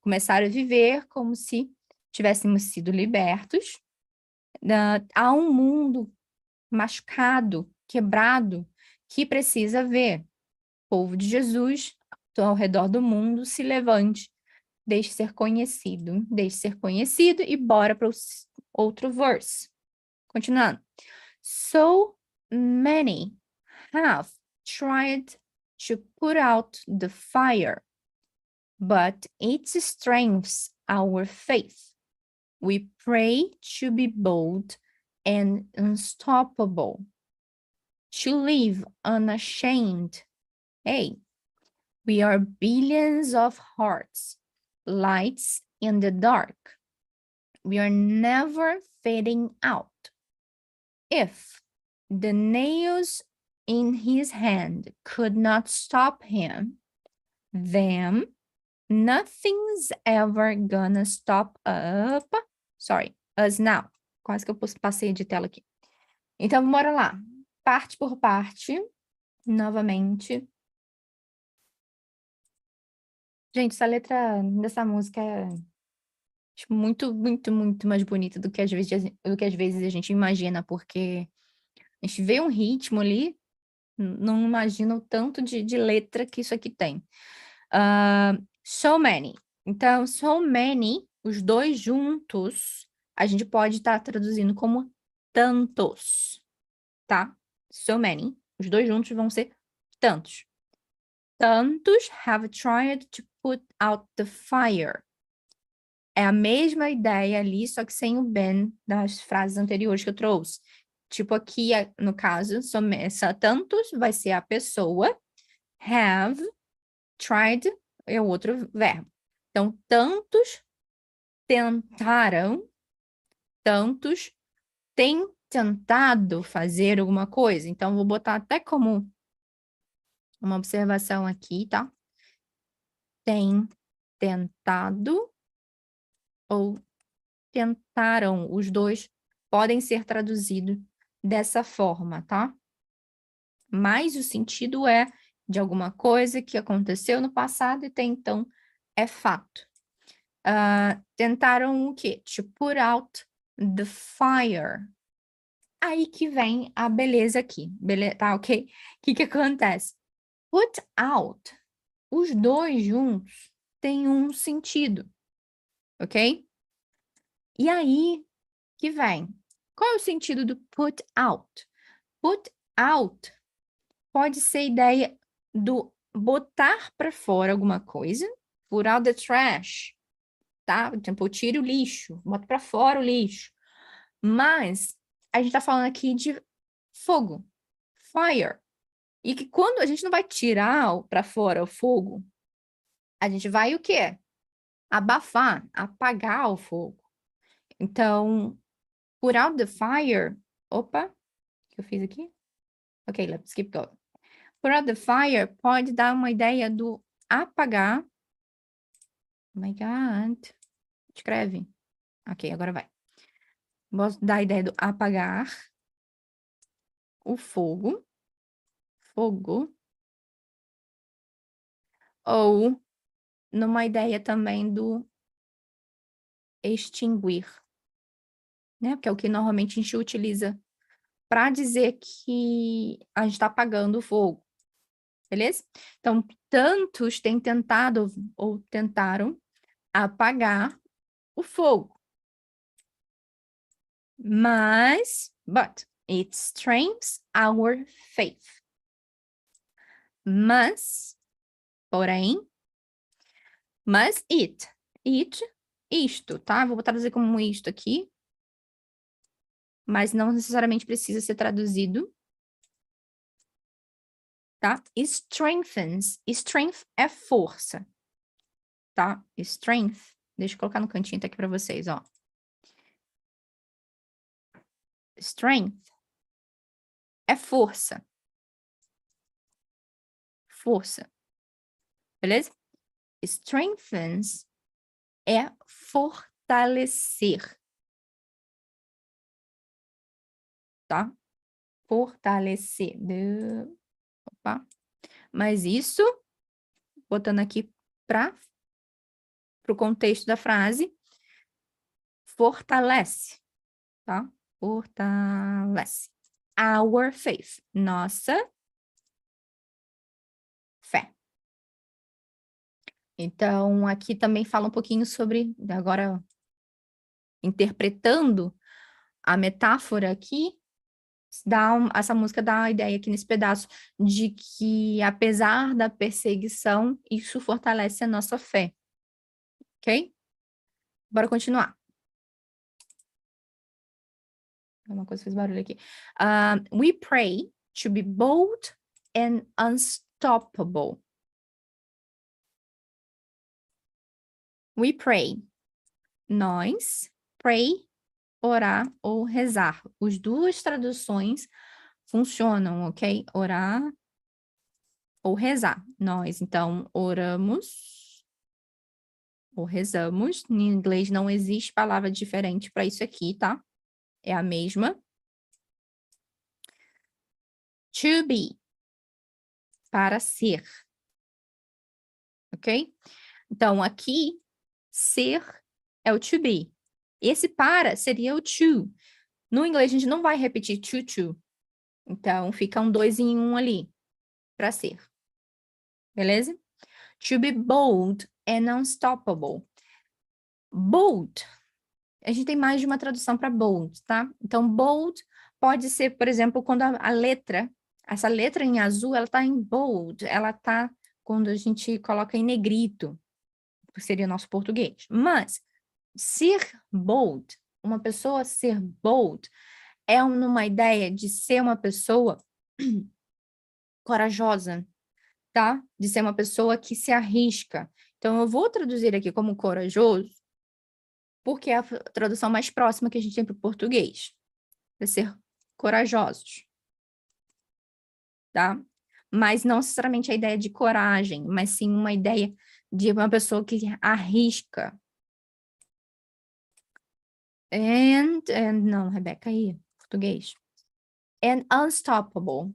Começar a viver como se tivéssemos sido libertos. Há um mundo machucado, quebrado, que precisa ver. O povo de Jesus, ao redor do mundo, se levante, deixe ser conhecido e bora para o outro verse. Continuando. So many have tried to put out the fire, but it strengthens our faith. We pray to be bold and unstoppable, to live unashamed. Hey, we are billions of hearts, lights in the dark. We are never fading out. If the nails in his hand could not stop him, then nothing's ever gonna stop us now. Quase que eu passei de tela aqui. Então, bora lá. Parte por parte, novamente. Gente, essa letra dessa música é muito, muito, muito mais bonita do que às vezes a gente imagina, porque a gente vê um ritmo ali, não imagina o tanto de letra que isso aqui tem. So many. Então, so many, os dois juntos, a gente pode estar traduzindo como tantos, tá? So many. Os dois juntos vão ser tantos. Tantos have tried to put out the fire. É a mesma ideia ali, só que sem o been das frases anteriores que eu trouxe. Tipo aqui, no caso, tantos vai ser a pessoa. Have tried é o outro verbo. Então, tantos tentaram, tantos têm tentado fazer alguma coisa. Então, vou botar até como uma observação aqui, tá? Tem tentado ou tentaram. Os dois podem ser traduzidos dessa forma, tá? Mas o sentido é de alguma coisa que aconteceu no passado e até então é fato. Tentaram o quê? To put out the fire. Aí que vem a beleza aqui. Tá, ok? O que acontece? Put out, os dois juntos têm um sentido, ok? E aí que vem. Qual é o sentido do put out? Put out pode ser ideia do botar para fora alguma coisa, put out the trash, tá? Por exemplo, eu tiro o lixo, boto para fora o lixo. Mas a gente tá falando aqui de fogo, fire. E que quando a gente não vai tirar para fora o fogo, a gente vai o quê? Abafar, apagar o fogo. Então, put out the fire. Opa, o que eu fiz aqui? Ok, let's keep going. Put out the fire pode dar uma ideia do apagar. Oh my God. Escreve. Ok, agora vai. Vou dar a ideia do apagar o fogo. Fogo. Ou numa ideia também do extinguir, né? Porque é o que normalmente a gente utiliza para dizer que a gente está apagando o fogo. Beleza? Então, tantos têm tentado ou tentaram apagar o fogo. But it strengthens our faith. Porém, isto, tá? Vou traduzir como isto aqui, mas não necessariamente precisa ser traduzido, tá? Strengthens. Strength é força, tá? Strength. Deixa eu colocar no cantinho tá aqui para vocês, ó. Strength é força. Força. Beleza? Strengthens é fortalecer. Tá? Fortalecer. Opa. Mas isso, botando aqui para o contexto da frase, fortalece. Tá? Fortalece. Our faith. Nossa fé. Então, aqui também fala um pouquinho sobre, agora interpretando a metáfora aqui, essa música dá a ideia aqui nesse pedaço de que, apesar da perseguição, isso fortalece a nossa fé. Ok? Bora continuar. Uma coisa fez barulho aqui. We pray to be bold and unstoppable. We pray. Nós, pray, orar ou rezar. As duas traduções funcionam, ok? Orar ou rezar. Nós, então, oramos ou rezamos. Em inglês não existe palavra diferente para isso aqui, tá? É a mesma. To be, para ser. Ok? Então, aqui, ser é o to be. Esse para seria o to. No inglês, a gente não vai repetir to. Então, fica um 2 em 1 ali, para ser. Beleza? To be bold and unstoppable. Bold. A gente tem mais de uma tradução para bold, tá? Então, bold pode ser, por exemplo, quando a letra, essa letra em azul, ela tá em bold, ela tá quando a gente coloca em negrito, que seria nosso português. Mas, ser bold, uma pessoa ser bold, é numa ideia de ser uma pessoa corajosa, tá? De ser uma pessoa que se arrisca. Então, eu vou traduzir aqui como corajoso, porque é a tradução mais próxima que a gente tem para o português. Para ser corajosos, tá? Mas não necessariamente a ideia de coragem, mas sim uma ideia de uma pessoa que arrisca. Não, Rebeca, aí, português. And unstoppable.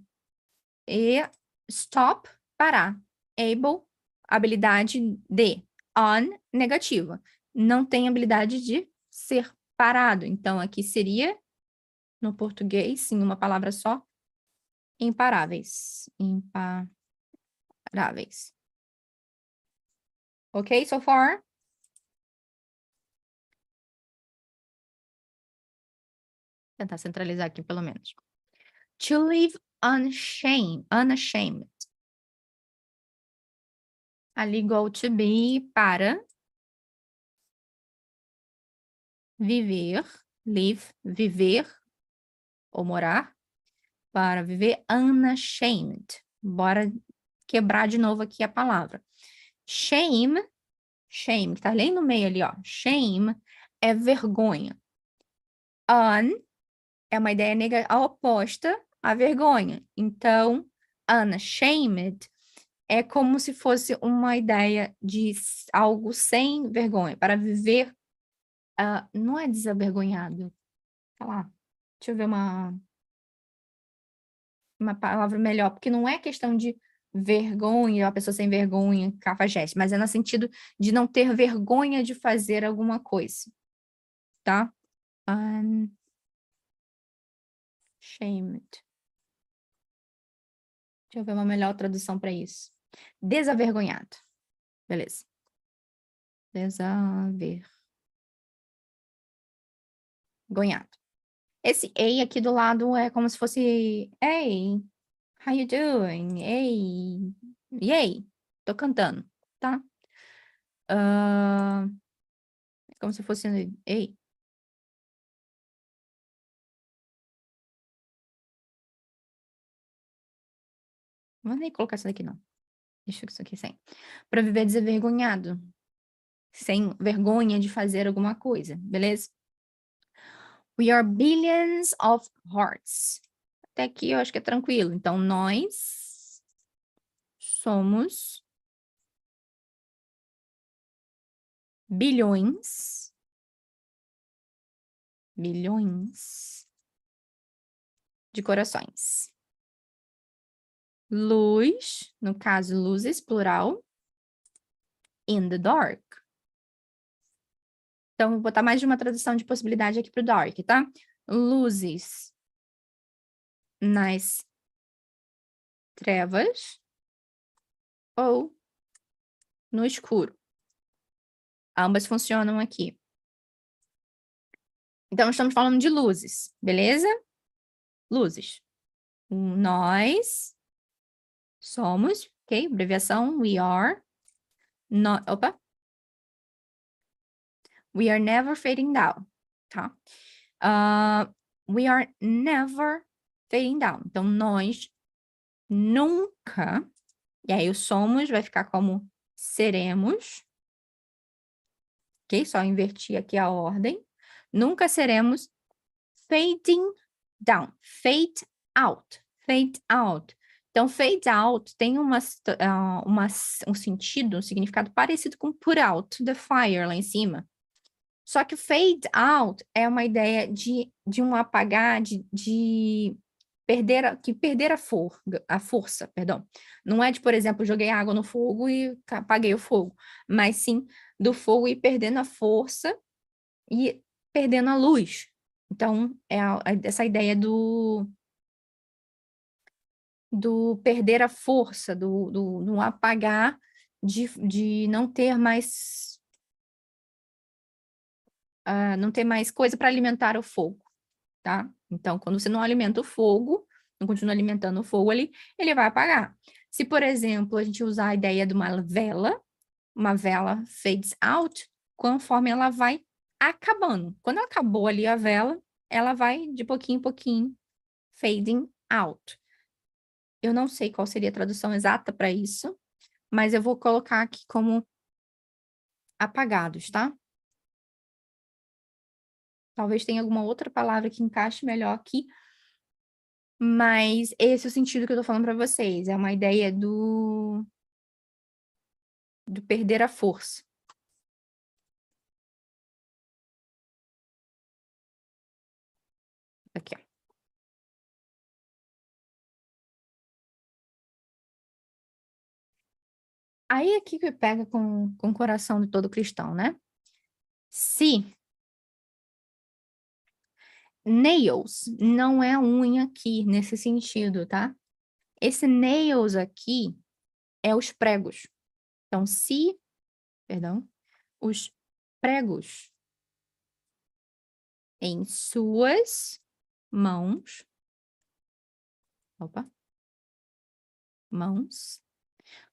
E stop, parar. Able, habilidade de. On, negativa. Não tem habilidade de ser parado. Então, aqui seria, no português, sim, uma palavra só, imparáveis. Imparáveis. Ok, so far? Tentar centralizar aqui, pelo menos. To live unashamed. Ali, go to be, para. Viver, live, viver, ou morar. Para viver unashamed. Bora quebrar de novo aqui a palavra. Shame, que tá ali no meio ali, ó. Shame é vergonha. Un é uma ideia oposta à vergonha. Então, unashamed é como se fosse uma ideia de algo sem vergonha, para viver, não é desavergonhado. Tá lá. Deixa eu ver uma palavra melhor, porque não é questão de vergonha, a pessoa sem vergonha, cafajeste, mas é no sentido de não ter vergonha de fazer alguma coisa, tá? Unashamed. Deixa eu ver uma melhor tradução para isso. Desavergonhado. Beleza. Desavergonhado. Esse ei aqui do lado é como se fosse Hey, how you doing? Ei, yay. Tô cantando, tá? É como se fosse ei. Não vou nem colocar isso daqui, não. Deixa isso aqui sem. Para viver desavergonhado. Sem vergonha de fazer alguma coisa, beleza? We are billions of hearts. Até aqui eu acho que é tranquilo. Então, nós somos bilhões de corações. Luz, no caso, luzes, plural, in the dark. Então, vou botar mais de uma tradução de possibilidade aqui para o dark, tá? Luzes nas trevas ou no escuro. Ambas funcionam aqui. Então, estamos falando de luzes, beleza? Luzes. Nós somos, ok? Abreviação, we are. Opa. We are never fading down, tá? We are never fading down. Então, nós nunca, e aí o somos vai ficar como seremos, ok? Só invertir aqui a ordem. Nunca seremos fading down, fade out, fade out. Então, fade out tem um sentido, um significado parecido com put out the fire lá em cima. Só que o fade out é uma ideia de um apagar, de perder a força, perdão. Não é de, por exemplo, joguei água no fogo e apaguei o fogo, mas sim do fogo ir perdendo a força e perdendo a luz. Então, é essa ideia do perder a força, do apagar, de não ter mais não ter mais coisa para alimentar o fogo, tá? Então, quando você não alimenta o fogo, não continua alimentando o fogo ali, ele vai apagar. Se, por exemplo, a gente usar a ideia de uma vela fades out, conforme ela vai acabando. Quando acabou ali a vela, ela vai de pouquinho em pouquinho fading out. Eu não sei qual seria a tradução exata para isso, mas eu vou colocar aqui como apagados, tá? Talvez tenha alguma outra palavra que encaixe melhor aqui, mas esse é o sentido que eu tô falando para vocês. É uma ideia do perder a força. Aqui, ó. Aí aqui que pega com o coração de todo cristão, né? Se nails não é unha aqui nesse sentido, tá? Esse nails aqui é os pregos. Então, perdão, os pregos em suas mãos. Opa. Mãos.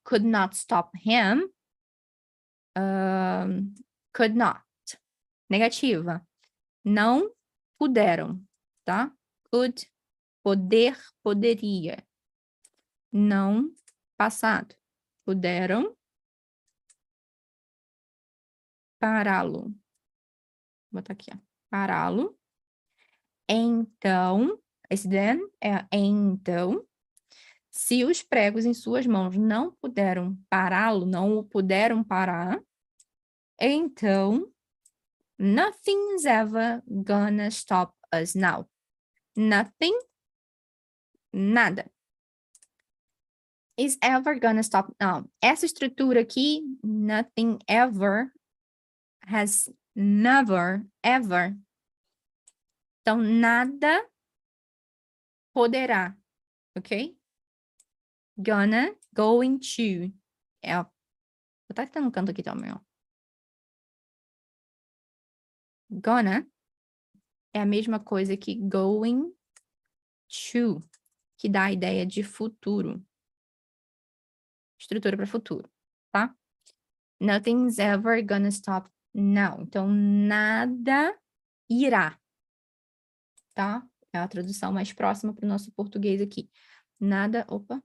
Could not stop him. Could not. Negativa. Não puderam, tá? Could, poder, poderia. Não, passado. Puderam pará-lo. Vou botar aqui, ó. Pará-lo. Então, esse then é então. Se os pregos em suas mãos não puderam pará-lo, não o puderam parar, então, nothing's ever gonna stop us now. Nothing, nada. Is ever gonna stop now. Essa estrutura aqui, nothing ever, has never, ever. Então, nada poderá, ok? Gonna, going to. Vou estar no canto aqui também, ó. Gonna é a mesma coisa que going to, que dá a ideia de futuro. Estrutura para futuro, tá? Nothing's ever gonna stop now. Então, nada irá, tá? É a tradução mais próxima para o nosso português aqui. Nada, opa.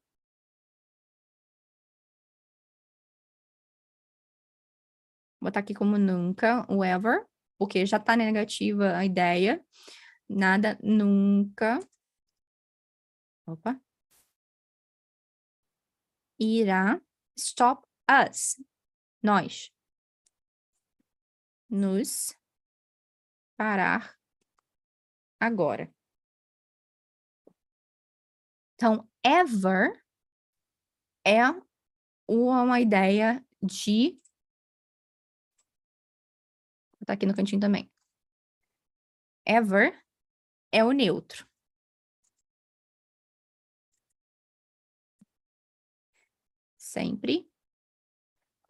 Vou botar aqui como nunca, o ever, porque já está negativa a ideia. Nada nunca. Opa. Irá stop us. Nós. Nos parar agora. Então, ever é uma ideia de... Vou botar aqui no cantinho também. Ever é o neutro. Sempre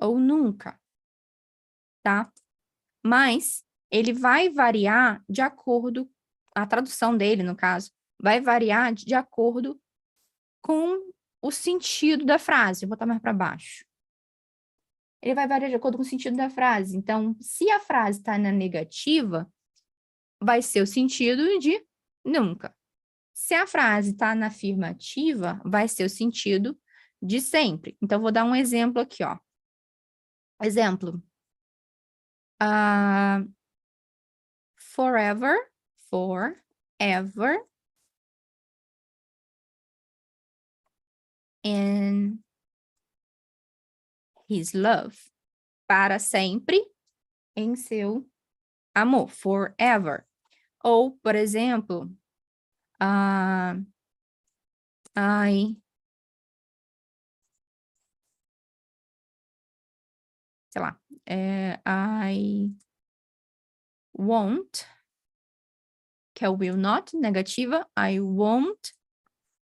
ou nunca, tá? Mas ele vai variar de acordo, a tradução dele, no caso, vai variar de acordo com o sentido da frase. Vou botar mais para baixo. Ele vai variar de acordo com o sentido da frase. Então, se a frase está na negativa, vai ser o sentido de nunca. Se a frase está na afirmativa, vai ser o sentido de sempre. Então, vou dar um exemplo aqui, ó. Exemplo. Forever, in his love. Para sempre em seu amor. Forever. Ou, por exemplo, sei lá, I won't, que é o will not, negativa, I won't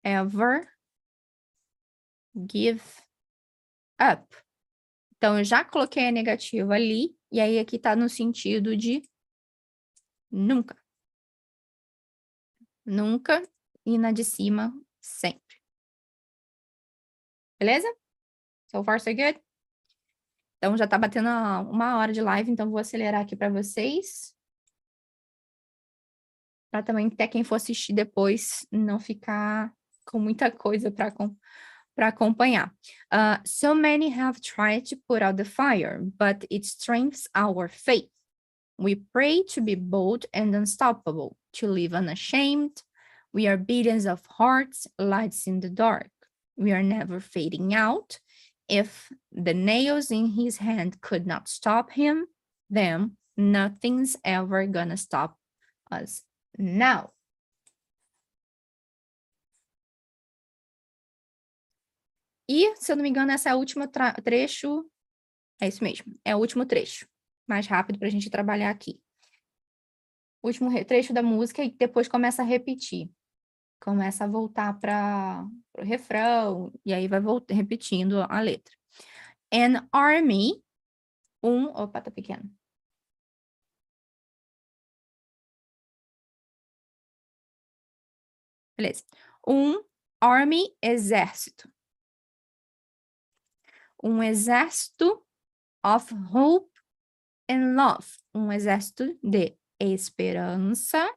ever give up. Então, eu já coloquei a negativa ali, e aí aqui tá no sentido de nunca. Nunca, e na de cima, sempre. Beleza? So far, so good? Então, já tá batendo 1 hora de live, então vou acelerar aqui para vocês. Para também até quem for assistir depois não ficar com muita coisa para acompanhar. So many have tried to put out the fire, but it strengthens our faith. We pray to be bold and unstoppable, to live unashamed. We are billions of hearts, lights in the dark. We are never fading out. If the nails in his hand could not stop him, then nothing's ever gonna stop us now. E, se eu não me engano, essa é a última trecho. É isso mesmo, é o último trecho. Mais rápido para a gente trabalhar aqui. Último trecho da música e depois começa a repetir. Começa a voltar para o refrão, e aí vai repetindo a letra. An army, opa, tá pequeno. Beleza. Army, exército. Exército of hope and love. Exército de esperança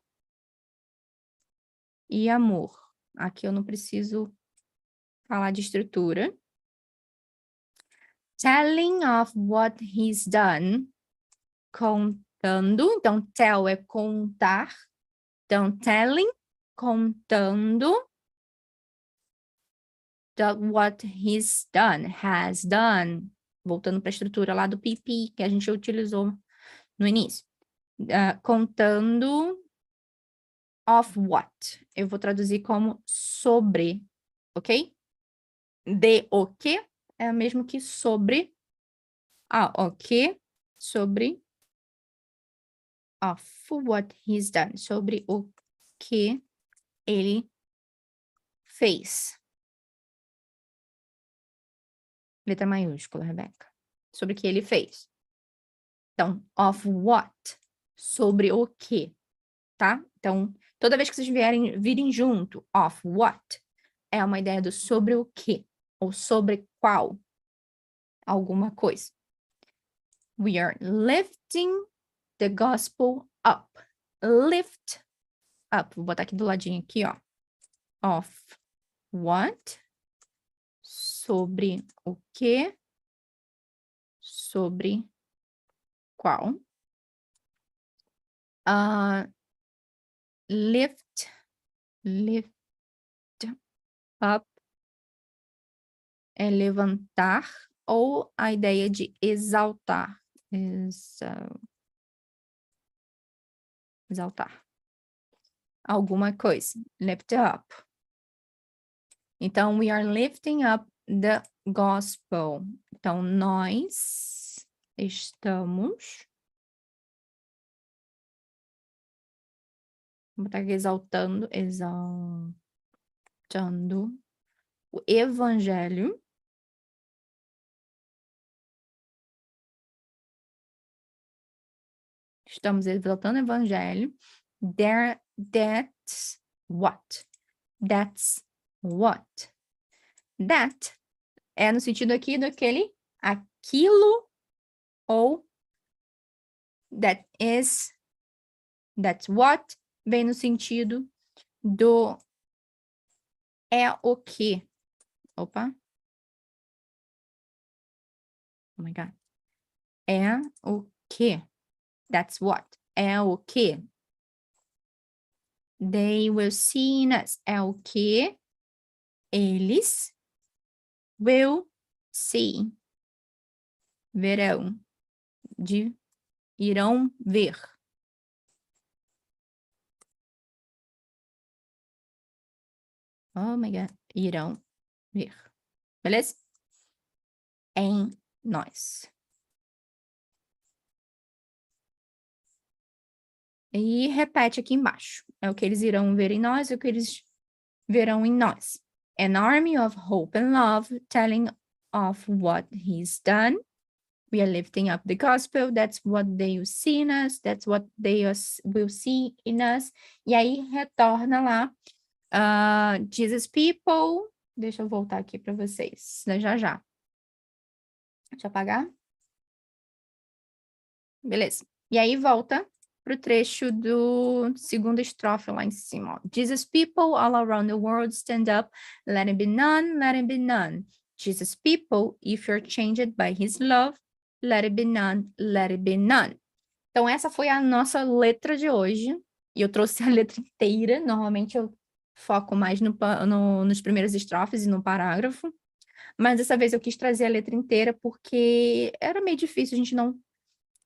e amor. Aqui eu não preciso falar de estrutura. Telling of what he's done. Contando. Então, tell é contar. Então, telling, contando. What he's done, has done. Voltando para a estrutura lá do PP, que a gente utilizou no início. Contando of what. Eu vou traduzir como sobre, ok? De o que é o mesmo que sobre. O que sobre of what he's done. Sobre o que ele fez. Letra maiúscula, Rebeca. Sobre o que ele fez. Então, of what? Sobre o que, tá? Então, toda vez que vocês virem junto, of what, é uma ideia do sobre o que, ou sobre qual, alguma coisa. We are lifting the gospel up. Lift up. Vou botar aqui do ladinho aqui, ó. Of what? Sobre o que? Sobre qual? lift up é levantar ou a ideia de exaltar? Exaltar alguma coisa. Lift up. Então, we are lifting up the gospel. Então, nós estamos... Vou botar aqui exaltando o evangelho. Estamos exaltando o evangelho. That's what. That's what. That é no sentido aqui daquele aquilo ou that is, that's what, vem no sentido do é o que. Opa. Oh my God. É o que. That's what. É o que. They will see in us. É o que eles will see. Verão. Irão ver. Oh my God. Irão ver. Beleza? Em nós. E repete aqui embaixo. É o que eles irão ver em nós, é o que eles verão em nós. An army of hope and love telling of what he's done. We are lifting up the gospel. That's what they will see in us. That's what they will see in us. E aí retorna lá. Jesus people. Deixa eu voltar aqui para vocês. Já. Deixa eu apagar. Beleza. E aí volta para o trecho do segunda estrofe lá em cima. Ó. Jesus people all around the world stand up. Let it be none, let it be none. Jesus people, if you're changed by his love, let it be none, let it be none. Então essa foi a nossa letra de hoje. E eu trouxe a letra inteira. Normalmente eu foco mais nos primeiros estrofes e no parágrafo. Mas dessa vez eu quis trazer a letra inteira porque era meio difícil a gente não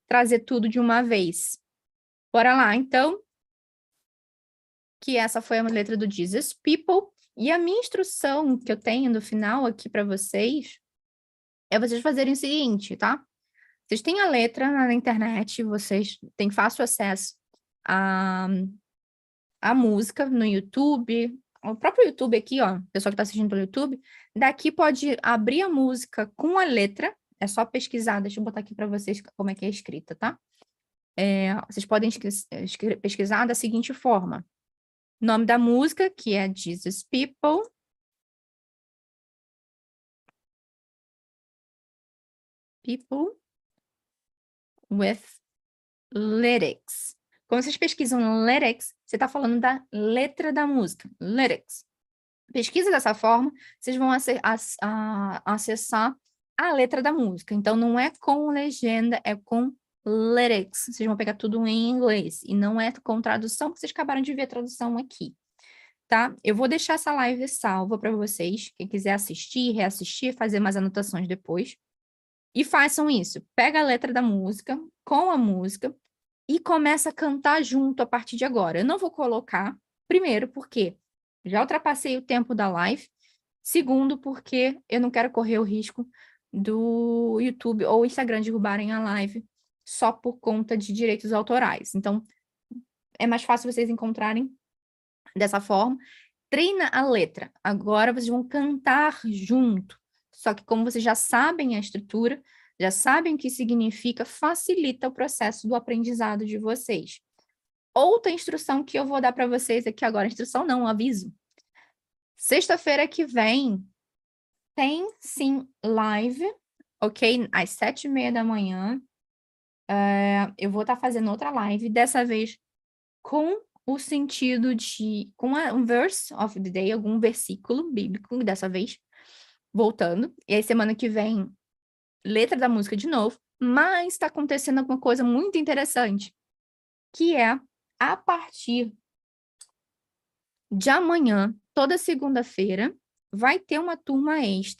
trazer tudo de uma vez. Bora lá, então. Que essa foi a letra do Jesus People. E a minha instrução que eu tenho no final aqui para vocês é vocês fazerem o seguinte, tá? Vocês têm a letra na internet, vocês têm fácil acesso à música no YouTube. O próprio YouTube aqui, ó, o pessoal que está assistindo pelo YouTube, daqui pode abrir a música com a letra. É só pesquisar, deixa eu botar aqui para vocês como é que é escrita, tá? Vocês podem pesquisar da seguinte forma. Nome da música, que é Jesus People. People with lyrics. Quando vocês pesquisam lyrics, você está falando da letra da música. Lyrics. Pesquisa dessa forma, vocês vão acessar a letra da música. Então, não é com legenda, é com lyrics. Vocês vão pegar tudo em inglês. E não é com tradução, porque vocês acabaram de ver a tradução aqui. Tá? Eu vou deixar essa live salva para vocês. Quem quiser assistir, reassistir, fazer mais anotações depois. E façam isso. Pega a letra da música, com a música, e começa a cantar junto a partir de agora. Eu não vou colocar, primeiro, porque já ultrapassei o tempo da live. Segundo, porque eu não quero correr o risco do YouTube ou Instagram derrubarem a live só por conta de direitos autorais. Então, é mais fácil vocês encontrarem dessa forma. Treina a letra. Agora vocês vão cantar junto. Só que como vocês já sabem a estrutura, já sabem o que significa, facilita o processo do aprendizado de vocês. Outra instrução que eu vou dar para vocês aqui agora, instrução não, um aviso. Sexta-feira que vem tem sim live, ok? Às 7h30 da manhã. Eu vou estar fazendo outra live, dessa vez com o sentido de, com um verse of the day, algum versículo bíblico, dessa vez, voltando. E aí, semana que vem, letra da música de novo, mas está acontecendo alguma coisa muito interessante, que é, a partir de amanhã, toda segunda-feira, vai ter uma turma extra.